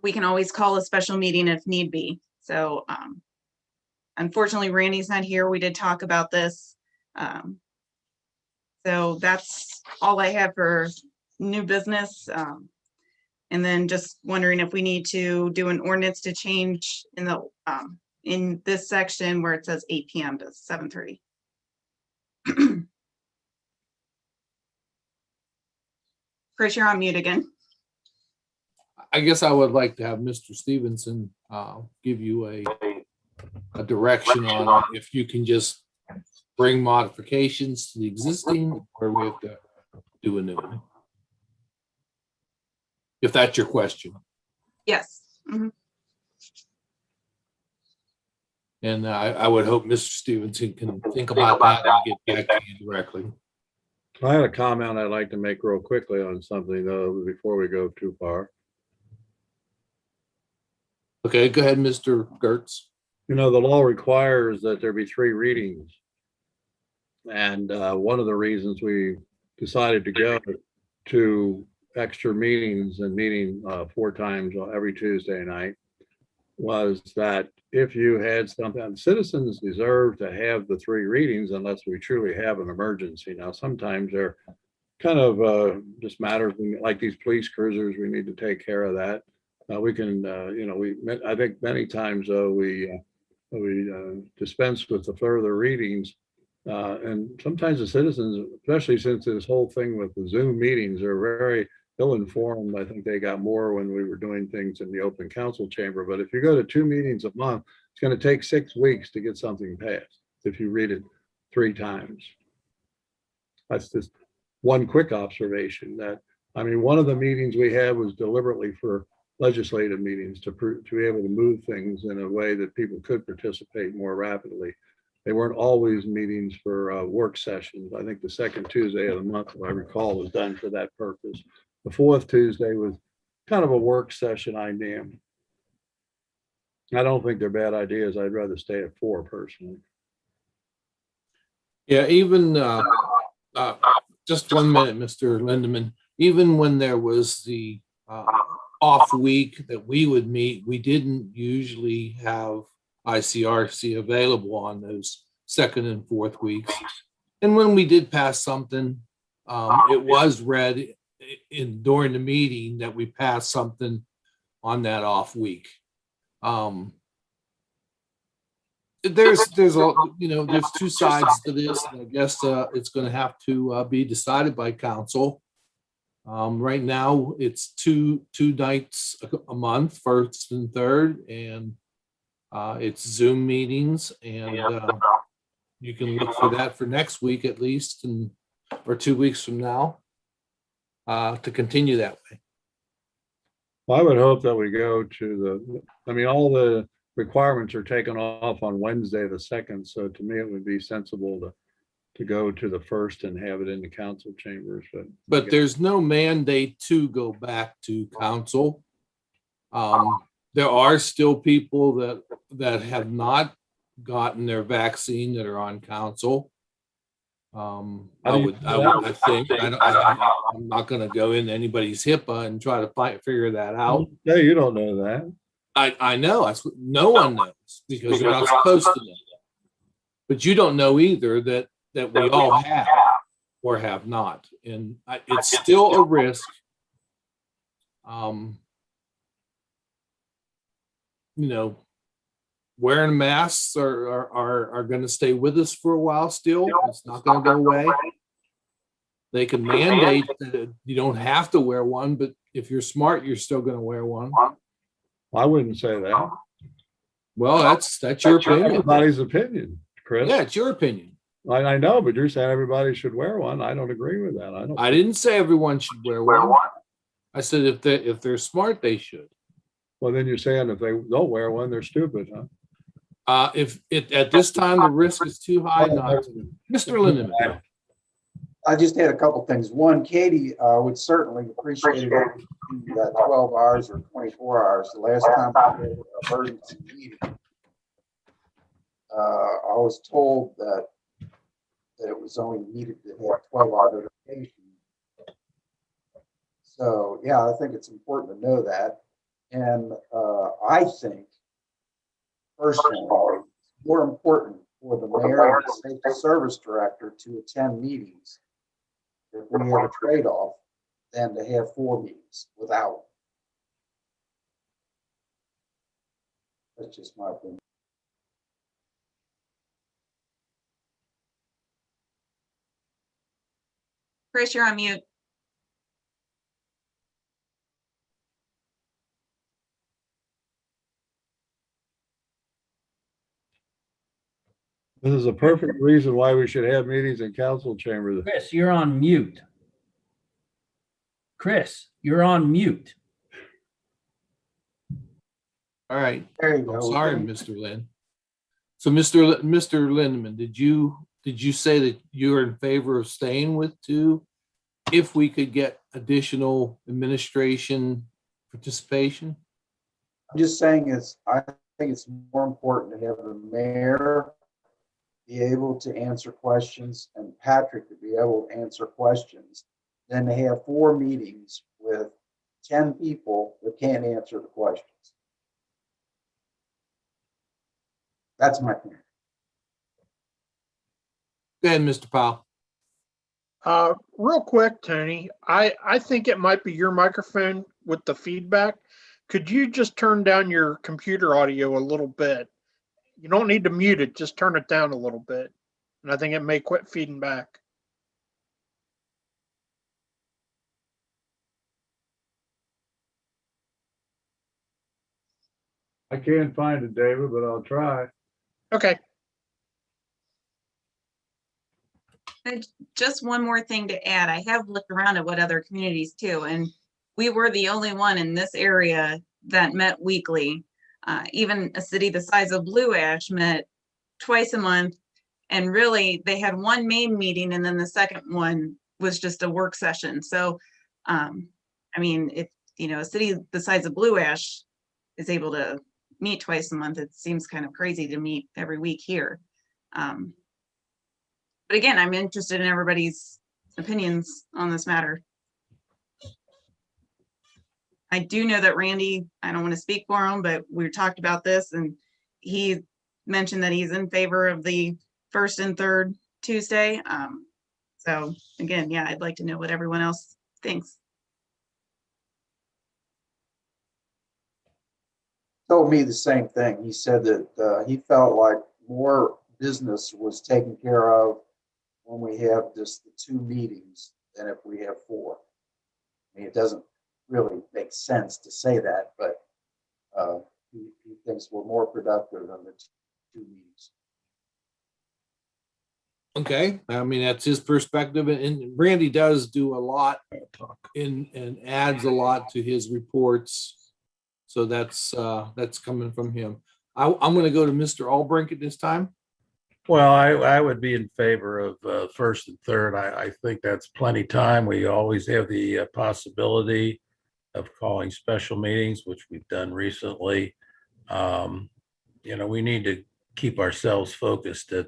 we can always call a special meeting if need be. So unfortunately, Randy's not here. We did talk about this. So that's all I have for new business. And then just wondering if we need to do an ordinance to change in this section where it says 8 p.m. to 7:30. Chris, you're on mute again. I guess I would like to have Mr. Stevenson give you a direction on if you can just bring modifications to the existing, or we have to do a new one. If that's your question. Yes. Mm-hmm. And I would hope Mr. Stevenson can think about that and get back to you directly. I had a comment I'd like to make real quickly on something though, before we go too far. Okay, go ahead, Mr. Gertz. You know, the law requires that there be 3 readings. And one of the reasons we decided to go to extra meetings and meeting 4 times every Tuesday night was that if you had something, citizens deserve to have the 3 readings unless we truly have an emergency. Now, sometimes they're kind of just matters like these police cruisers, we need to take care of that. We can, you know, I think many times we dispense with the further readings. And sometimes the citizens, especially since this whole thing with the Zoom meetings, are very ill-informed. I think they got more when we were doing things in the open council chamber. But if you go to 2 meetings a month, it's going to take 6 weeks to get something passed if you read it 3 times. That's just one quick observation. That, I mean, one of the meetings we had was deliberately for legislative meetings to be able to move things in a way that people could participate more rapidly. They weren't always meetings for work sessions. I think the second Tuesday of the month, if I recall, was done for that purpose. The fourth Tuesday was kind of a work session idea. I don't think they're bad ideas. I'd rather stay at 4 personally. Yeah, even, just 1 minute, Mr. Lindeman, even when there was the off week that we would meet, we didn't usually have ICRC available on those second and fourth weeks. And when we did pass something, it was read during the meeting that we passed something on that off week. There's a, there's two sides to this. And I guess it's going to have to be decided by council. Right now, it's two nights a month, first and third, and it's Zoom meetings, and you can look for that for next week at least, or 2 weeks from now, to continue that way. Well, I would hope that we go to all the requirements are taken off on Wednesday, the 2nd. So to me, it would be sensible to go to the 1st and have it in the council chambers. But there's no mandate to go back to council. There are still people that have not gotten their vaccine that are on council. I'm not going to go into anybody's HIPAA and try to figure that out. No, you don't know that. I know. No one knows because you're not supposed to know that. But you don't know either that we all have or have not. And it's still a risk. Wearing masks are going to stay with us for a while still. It's not going to go away. They can mandate that you don't have to wear one, but if you're smart, you're still going to wear one. I wouldn't say that. Well, that's your opinion. Everybody's opinion, Chris. Yeah, it's your opinion. I know, but you're saying everybody should wear one. I don't agree with that. I didn't say everyone should wear one. I said if they're smart, they should. Well, then you're saying if they don't wear one, they're stupid, huh? If at this time the risk is too high, not to. Mr. Lindeman. I just had a couple things. One, Katie would certainly appreciate it if you do that 12 hours or 24 hours. The last time I had an emergency meeting, I was told that it was only needed to have 12-hour notification. So yeah, I think it's important to know that. And I think personally, it's more important for the mayor and the safety service director to attend meetings if we have a trade-off than to have 4 meetings without. That's just my opinion. Chris, you're on mute. This is a perfect reason why we should have meetings in council chambers. Chris, you're on mute. Chris, you're on mute. All right. There you go. I'm sorry, Mr. Lynn. So Mr. Lindeman, did you say that you're in favor of staying with 2 if we could get additional administration participation? I'm just saying I think it's more important to have the mayor be able to answer questions and Patrick to be able to answer questions than to have 4 meetings with 10 people that can't answer the questions. That's my opinion. Go ahead, Mr. Powell. Real quick, Tony, I think it might be your microphone with the feedback. Could you just turn down your computer audio a little bit? You don't need to mute it, just turn it down a little bit. And I think it may quit feeding back. I can't find it, David, but I'll try. Okay. Just one more thing to add. I have looked around at what other communities do, and we were the only one in this area that met weekly. Even a city the size of Blue Ash met twice a month. And really, they had one main meeting, and then the second one was just a work session. So, I mean, if, you know, a city the size of Blue Ash is able to meet twice a month, it seems kind of crazy to meet every week here. But again, I'm interested in everybody's opinions on this matter. I do know that Randy, I don't want to speak for him, but we talked about this, and he mentioned that he's in favor of the first and third Tuesday. So again, yeah, I'd like to know what everyone else thinks. Told me the same thing. He said that he felt like more business was taken care of when we have just the 2 meetings than if we have 4. I mean, it doesn't really make sense to say that, but he thinks we're more productive than the 2 meetings. Okay, I mean, that's his perspective, and Randy does do a lot and adds a lot to his reports. So that's coming from him. I'm going to go to Mr. Albrecht at this time. Well, I would be in favor of first and third. I think that's plenty time. We always have the possibility of calling special meetings, which we've done recently. You know, we need to keep ourselves focused at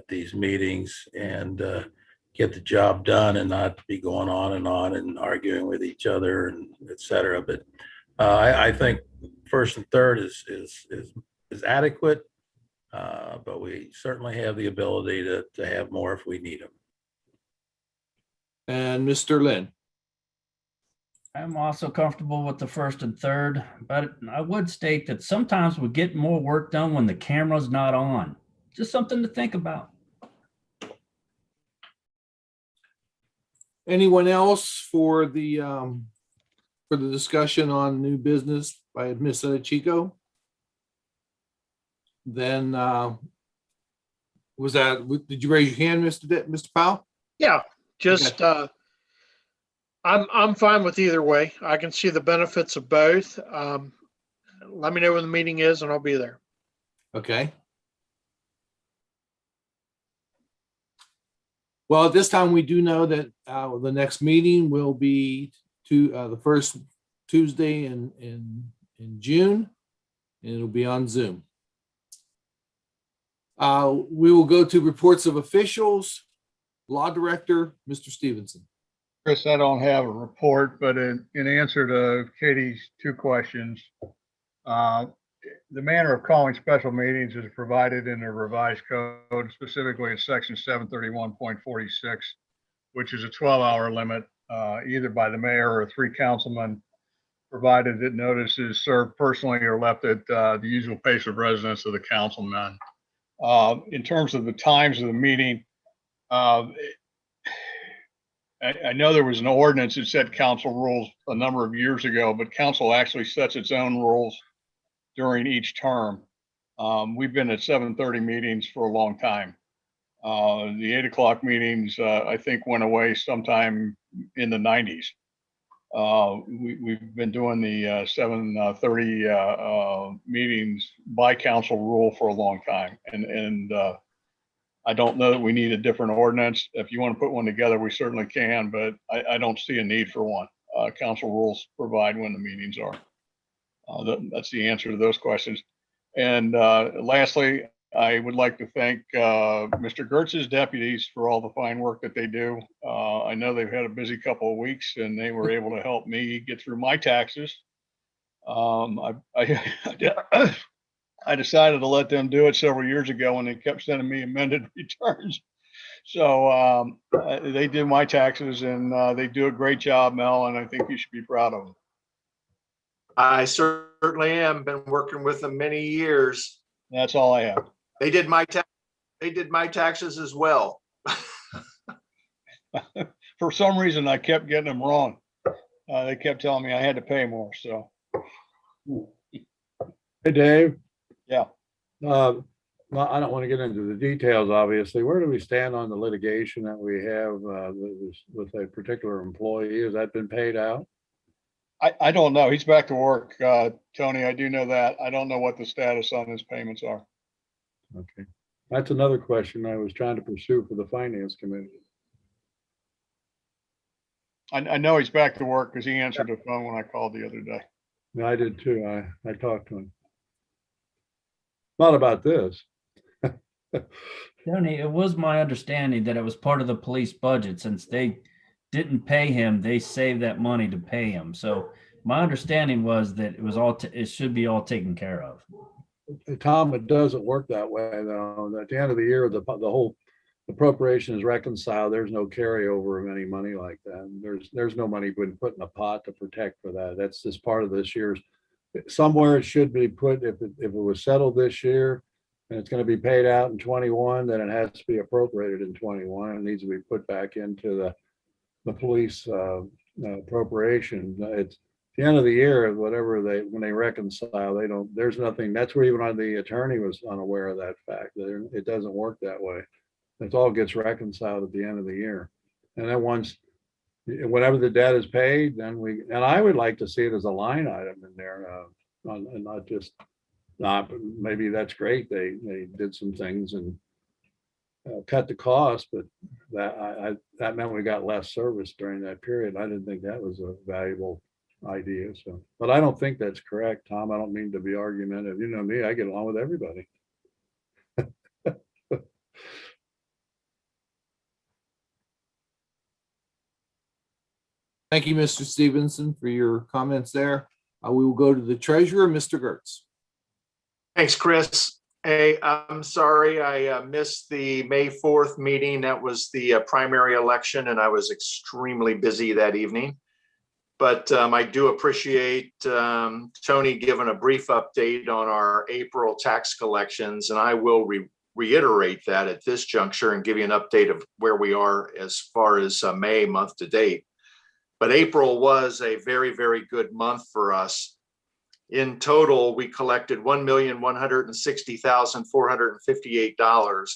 these meetings and get the job done and not be going on and arguing with each other and et cetera. But I think first and third is adequate, but we certainly have the ability to have more if we need them. And Mr. Lynn. I'm also comfortable with the first and third, but I would state that sometimes we get more work done when the camera's not on. Just something to think about. Anyone else for the discussion on new business by Ms. Chico? Then did you raise your hand, Mr. Powell? Yeah, just, I'm fine with either way. I can see the benefits of both. Let me know when the meeting is and I'll be there. Okay. Well, at this time, we do know that the next meeting will be the first Tuesday in June, and it'll be on Zoom. We will go to reports of officials. Law Director, Mr. Stevenson. Chris, I don't have a report, but in answer to Katie's 2 questions, the manner of calling special meetings is provided in the revised code, specifically in section 731.46, which is a 12-hour limit, either by the mayor or 3 councilmen, provided that notice is served personally or left at the usual place of residence of the councilman. In terms of the times of the meeting, I know there was an ordinance that said council rules a number of years ago, but council actually sets its own rules during each term. We've been at 7:30 meetings for a long time. The 8 o'clock meetings, I think, went away sometime in the 90s. We've been doing the 7:30 meetings by council rule for a long time. And I don't know that we need a different ordinance. If you want to put one together, we certainly can, but I don't see a need for one. Council rules provide when the meetings are. That's the answer to those questions. And lastly, I would like to thank Mr. Gertz's deputies for all the fine work that they do. I know they've had a busy couple of weeks and they were able to help me get through my taxes. I decided to let them do it several years ago when they kept sending me amended returns. So they do my taxes and they do a great job, Mel, and I think you should be proud of them. I certainly am. Been working with them many years. That's all I have. They did my taxes as well. For some reason, I kept getting them wrong. They kept telling me I had to pay more. So, Hey, Dave. yeah. I don't want to get into the details, obviously. Where do we stand on the litigation that we have with a particular employee? Has that been paid out? I don't know. He's back to work, Tony. I do know that. I don't know what the status on his payments are. Okay. That's another question I was trying to pursue for the finance committee. I know he's back to work because he answered the phone when I called the other day. Yeah, I did too. I talked to him. Not about this. Tony, it was my understanding that it was part of the police budget. Since they didn't pay him, they saved that money to pay him. So my understanding was that it was all, it should be all taken care of. Tom, it doesn't work that way though. At the end of the year, the whole appropriation is reconciled. There's no carryover of any money like that. There's no money been put in a pot to protect for that. That's just part of this year's. Somewhere it should be put, if it was settled this year and it's going to be paid out in 21, then it has to be appropriated in 21. It needs to be put back into the police appropriation. It's the end of the year, whatever when they reconcile, there's nothing. That's where even the attorney was unaware of that fact. That it doesn't work that way. It all gets reconciled at the end of the year. And then whenever the debt is paid, then and I would like to see it as a line item in there, and not just, but maybe that's great. They did some things and cut the cost, but that meant we got less service during that period. I didn't think that was a valuable idea. So, but I don't think that's correct, Tom. I don't mean to be argumentative. You know me, I get along with everybody. Thank you, Mr. Stevenson, for your comments there. We will go to the treasurer, Mr. Gertz. Thanks, Chris. Hey, I'm sorry I missed the May 4th meeting. That was the primary election, and I was extremely busy that evening. But I do appreciate Tony giving a brief update on our April tax collections, and I will reiterate that at this juncture and give you an update of where we are as far as May month to date. But April was a very, very good month for us. In total, we collected $1,160,458,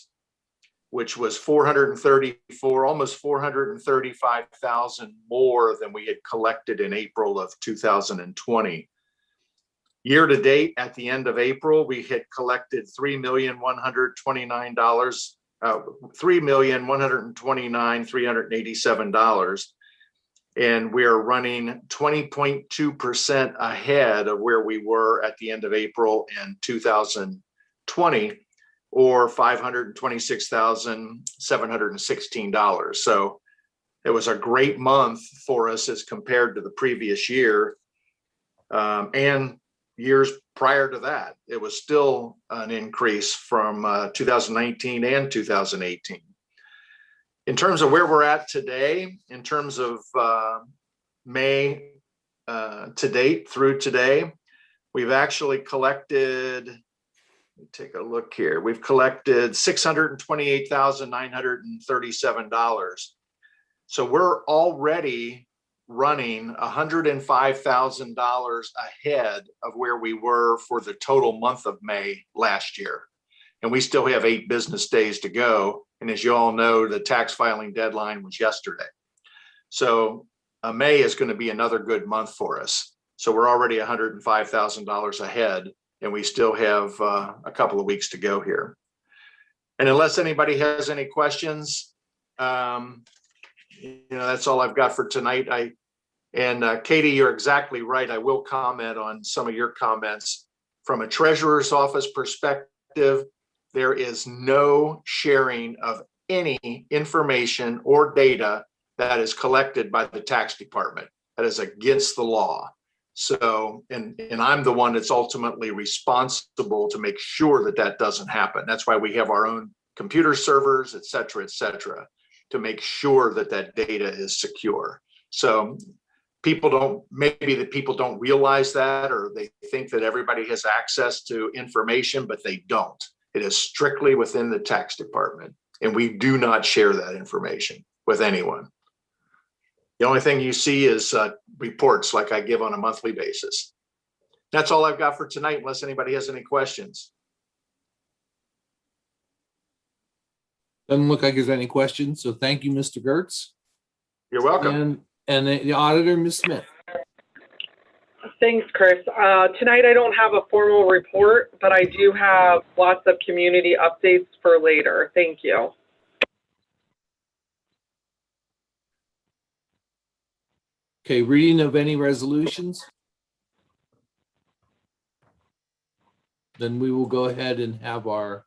which was almost 435,000 more than we had collected in April of 2020. Year to date, at the end of April, we had collected $3,129,387. And we are running 20.2% ahead of where we were at the end of April in 2020, or $526,716. So it was a great month for us as compared to the previous year. And years prior to that, it was still an increase from 2019 and 2018. In terms of where we're at today, in terms of May to date through today, we've actually collected, let me take a look here. We've collected $628,937. So we're already running $105,000 ahead of where we were for the total month of May last year. And we still have 8 business days to go. And as you all know, the tax filing deadline was yesterday. So May is going to be another good month for us. So we're already $105,000 ahead, and we still have a couple of weeks to go here. And unless anybody has any questions, that's all I've got for tonight. Katie, you're exactly right. I will comment on some of your comments. From a treasurer's office perspective, there is no sharing of any information or data that is collected by the tax department. That is against the law. So, and I'm the one that's ultimately responsible to make sure that that doesn't happen. That's why we have our own computer servers, et cetera, to make sure that that data is secure. So maybe the people don't realize that, or they think that everybody has access to information, but they don't. It is strictly within the tax department, and we do not share that information with anyone. The only thing you see is reports like I give on a monthly basis. That's all I've got for tonight, unless anybody has any questions. Doesn't look like there's any questions. So thank you, Mr. Gertz. You're welcome. And the auditor, Ms. Smith. Thanks, Chris. Tonight I don't have a formal report, but I do have lots of community updates for later. Thank you. Okay, reading of any resolutions? Then we will go ahead and have our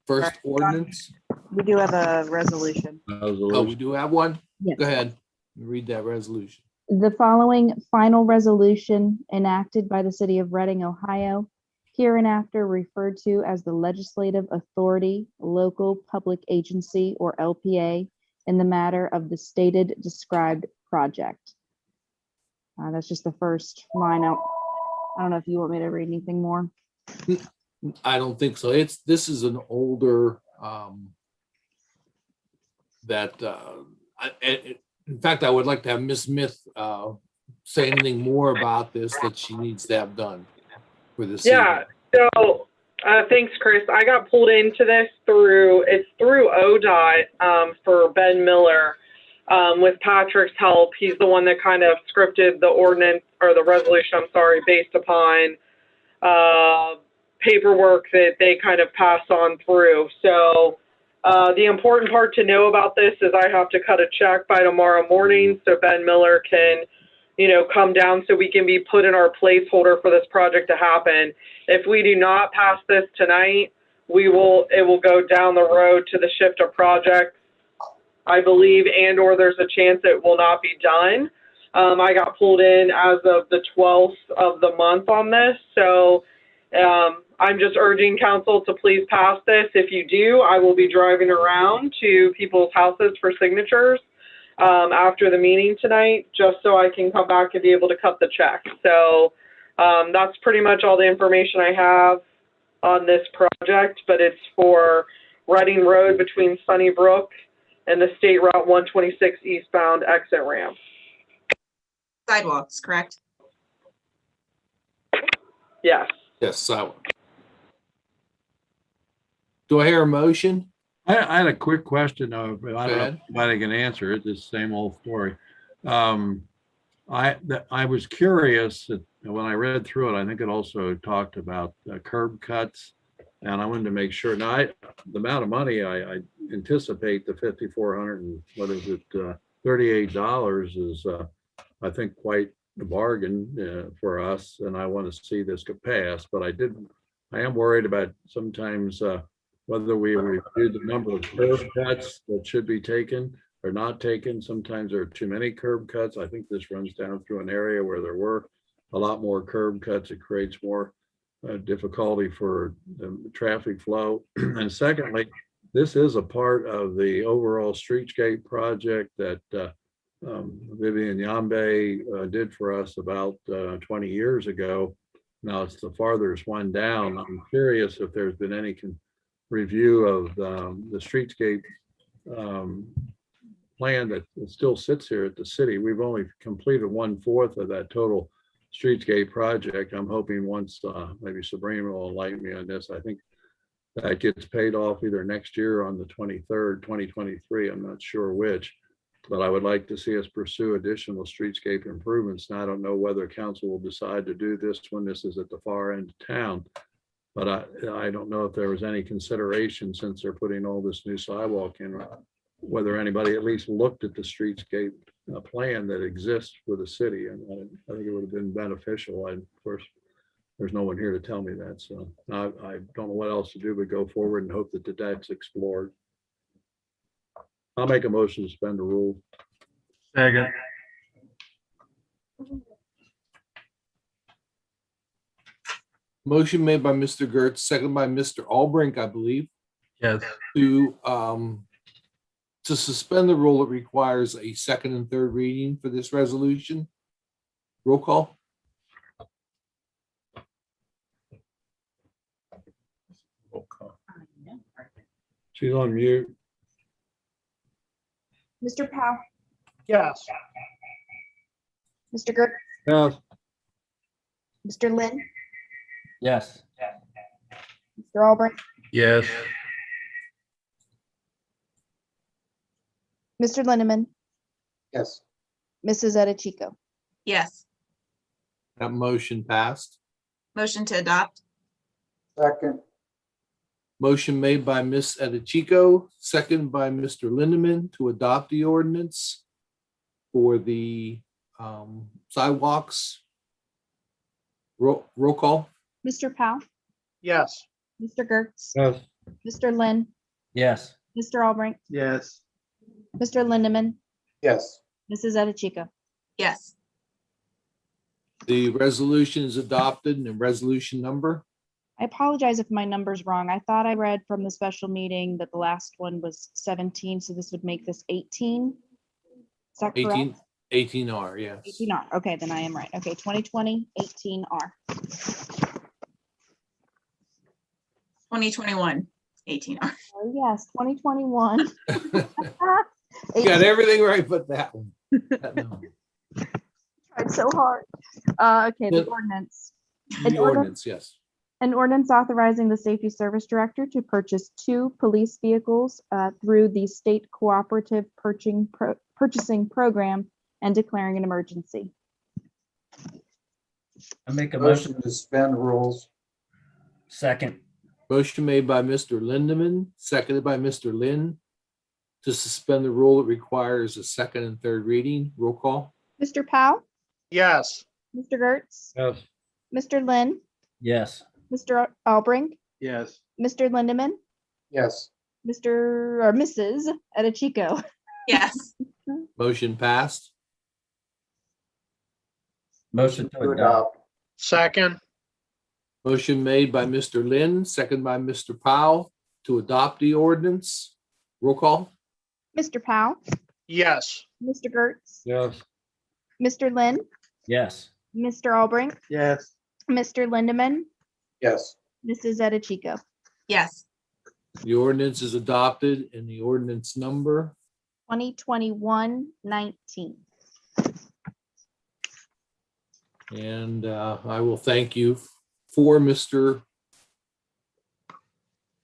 first ordinance. We do have a resolution. Oh, we do have one? Yes. Go ahead, read that resolution. The following final resolution enacted by the city of Reading, Ohio, hereinafter referred to as the Legislative Authority Local Public Agency, or LPA, in the matter of the stated described project. That's just the first line out. I don't know if you want me to read anything more. I don't think so. This is an older in fact, I would like to have Ms. Smith say anything more about this that she needs to have done for this. Yeah. So thanks, Chris. I got pulled into this through ODOT for Ben Miller. With Patrick's help, he's the one that kind of scripted the ordinance or the resolution, I'm sorry, based upon paperwork that they kind of pass on through. So the important part to know about this is I have to cut a check by tomorrow morning so Ben Miller can, come down so we can be put in our placeholder for this project to happen. If we do not pass this tonight, it will go down the road to the shift of projects, I believe, or there's a chance it will not be done. I got pulled in as of the 12th of the month on this. So I'm just urging council to please pass this. If you do, I will be driving around to people's houses for signatures after the meeting tonight, just so I can come back and be able to cut the check. So that's pretty much all the information I have on this project, but it's for Reading Road between Sunnybrook and the State Route 126 eastbound exit ramp. Sidewalks, correct? Yes. Yes, do I hear a motion? I had a quick question. I don't know ahead. if anybody can answer it. It's the same old story. I was curious that when I read through it, I think it also talked about curb cuts, and I wanted to make sure. Now, the amount of money I anticipate, the $5,400 and what is it, $38 is, I think, quite a bargain for us, and I want to see this get passed. But I am worried about sometimes whether we review the number of curb cuts that should be taken or not taken. Sometimes there are too many curb cuts. I think this runs down through an area where there were a lot more curb cuts. It creates more difficulty for the traffic flow. And secondly, this is a part of the overall streetscape project that Vivian Yambe did for us about 20 years ago. Now it's the farthest one down. I'm curious if there's been any review of the streetscape plan that still sits here at the city. We've only completed 1/4 of that total streetscape project. I'm hoping once maybe Sabrina will enlighten me on this. I think that gets paid off either next year or on the 23rd, 2023. I'm not sure which, but I would like to see us pursue additional streetscape improvements. Now, I don't know whether council will decide to do this when this is at the far end of town, but I don't know if there was any consideration, since they're putting all this new sidewalk in, whether anybody at least looked at the streetscape plan that exists for the city. And I think it would have been beneficial. And of course, there's no one here to tell me that. So I don't know what else to do but go forward and hope that that's explored. I'll make a motion to suspend the rule. Second. Motion made by Mr. Gertz, seconded by Mr. Albrink, I believe. Yes. To suspend the rule, it requires a second and third reading for this resolution. Roll call. She's on mute. Mr. Powell, Yes. Mr. Gertz, Yes. Mr. Lynn, Yes. Mr. Albright, Yes. Mr. Linneman, Yes. Mrs. Edichico. Yes. That motion passed. Motion to adopt? second, Motion made by Ms. Edichico, second by Mr. Lindeman to adopt the ordinance for the sidewalks. Roll call? Mr. Powell, Yes. Mr. Gertz, Yes. Mr. Lynn, Yes. Mr. Albrecht, Yes. Mr. Lindeman, yes, Mrs. Edichico. Yes. The resolution is adopted and the resolution number I apologize if my number's wrong. I thought I read from the special meeting that the last one was 17, so this would make this 18. Is that 18, correct? 18R, yes. 18R. Okay, then I am right. Okay, 2020, 18R. 2021, 18. Oh, yes, 2021. You got everything right but that one. That number. Tried so hard. Okay, the Yep. ordinance. The ordinance, yes. An ordinance authorizing the Safety Service Director to purchase 2 police vehicles through the State Cooperative Purchasing Program and declaring an emergency. I make a motion. motion to suspend rules, Second. Motion made by Mr. Lindeman, seconded by Mr. Lynn to suspend the rule that requires a second and third reading. Roll call? Mr. Powell, Yes. Mr. Gertz, Yes. Mr. Lynn, Yes. Mr. Albrecht, Yes. Mr. Lindeman, yes, Mr. or Mrs. Edichico. Yes. Motion passed. Motion to to adopt. adopt, Second. Motion made by Mr. Lynn, seconded by Mr. Powell to adopt the ordinance. Roll call? Mr. Powell, Yes. Mr. Gertz, Yes. Mr. Lynn, Yes. Mr. Albrecht, Yes. Mr. Lindeman, yes, Mrs. Edichico. Yes. The ordinance is adopted and the ordinance number 2021-19. and I will thank you for Mr.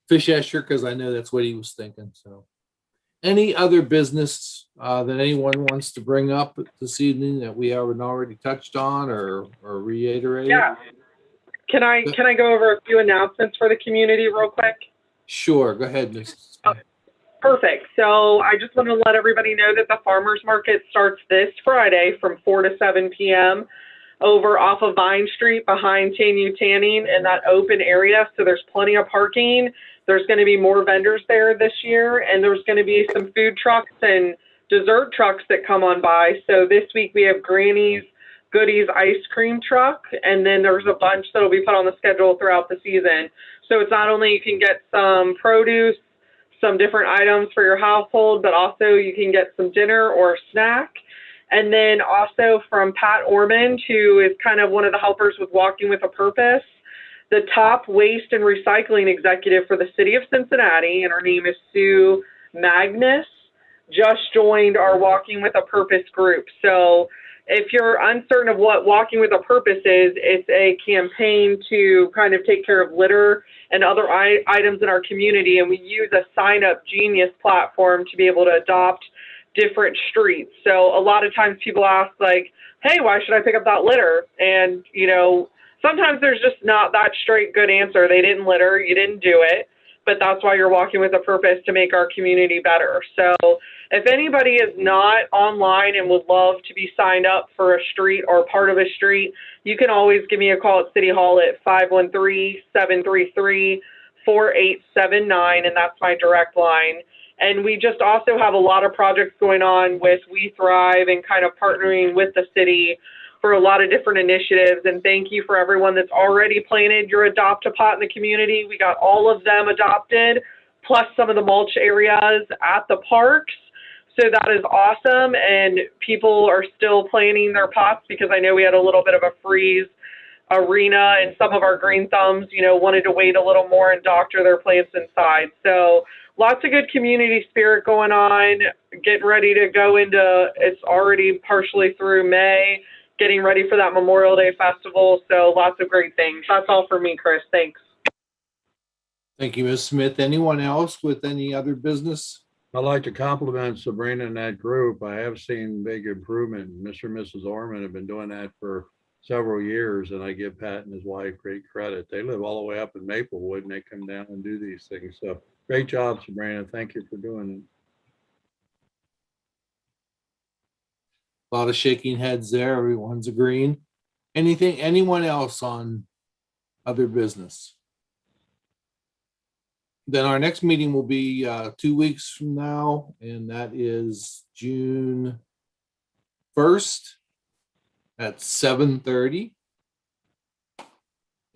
Fish Escher because I know that's what he was thinking. So any other business that anyone wants to bring up this evening that we haven't already touched on or reiterate? Yeah. Can I go over a few announcements for the community real quick? Sure, go ahead, Mrs. Perfect. So I just want to let everybody know that the farmers market starts this Friday from 4 to 7 p.m. over off of Vine Street behind Tanyu Tanning in that open area. So there's plenty of parking. There's going to be more vendors there this year, and there's going to be some food trucks and dessert trucks that come on by. So this week we have Granny's Goodies ice cream truck, and then there's a bunch that'll be put on the schedule throughout the season. So it's not only you can get some produce, some different items for your household, but also you can get some dinner or a snack. And then also from Pat Ormond, who is kind of one of the helpers with Walking with a Purpose, the top waste and recycling executive for the city of Cincinnati, and her name is Sue Magnus, just joined our Walking with a Purpose group. So if you're uncertain of what Walking with a Purpose is, it's a campaign to kind of take care of litter and other items in our community. And we use a Sign Up Genius platform to be able to adopt different streets. So a lot of times people ask like, hey, why should I pick up that litter? And, you know, sometimes there's just not that straight good answer. They didn't litter, you didn't do it. But that's why you're Walking with a Purpose, to make our community better. So if anybody is not online and would love to be signed up for a street or part of a street, you can always give me a call at City Hall at 513-733-4879, and that's my direct line. And we just also have a lot of projects going on with We Thrive and kind of partnering with the city for a lot of different initiatives. And thank you for everyone that's already planted your Adopt-A-Pot in the community. We got all of them adopted, plus some of the mulch areas at the parks. So that is awesome. And people are still planting their pots because I know we had a little bit of a freeze arena and some of our green thumbs, you know, wanted to wait a little more and doctor their plants inside. So lots of good community spirit going on, getting ready to go into, it's already partially through May, getting ready for that Memorial Day festival. So lots of great things. That's all for me, Chris. Thanks. Thank you, Ms. Smith. Anyone else with any other business? I'd like to compliment Sabrina and that group. I have seen big improvement. Mr. and Mrs. Orman have been doing that for several years, and I give Pat and his wife great credit. They live all the way up in Maplewood, and they come down and do these things. So great job, Sabrina. Thank you for doing it. A lot of shaking heads there. Everyone's agreeing. Anyone else on other business? Then our next meeting will be 2 weeks from now, and that is June 1st at 7:30.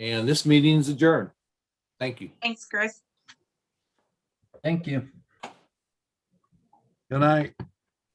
And this meeting is adjourned. Thank you. Thanks, Chris. Thank you. Good night.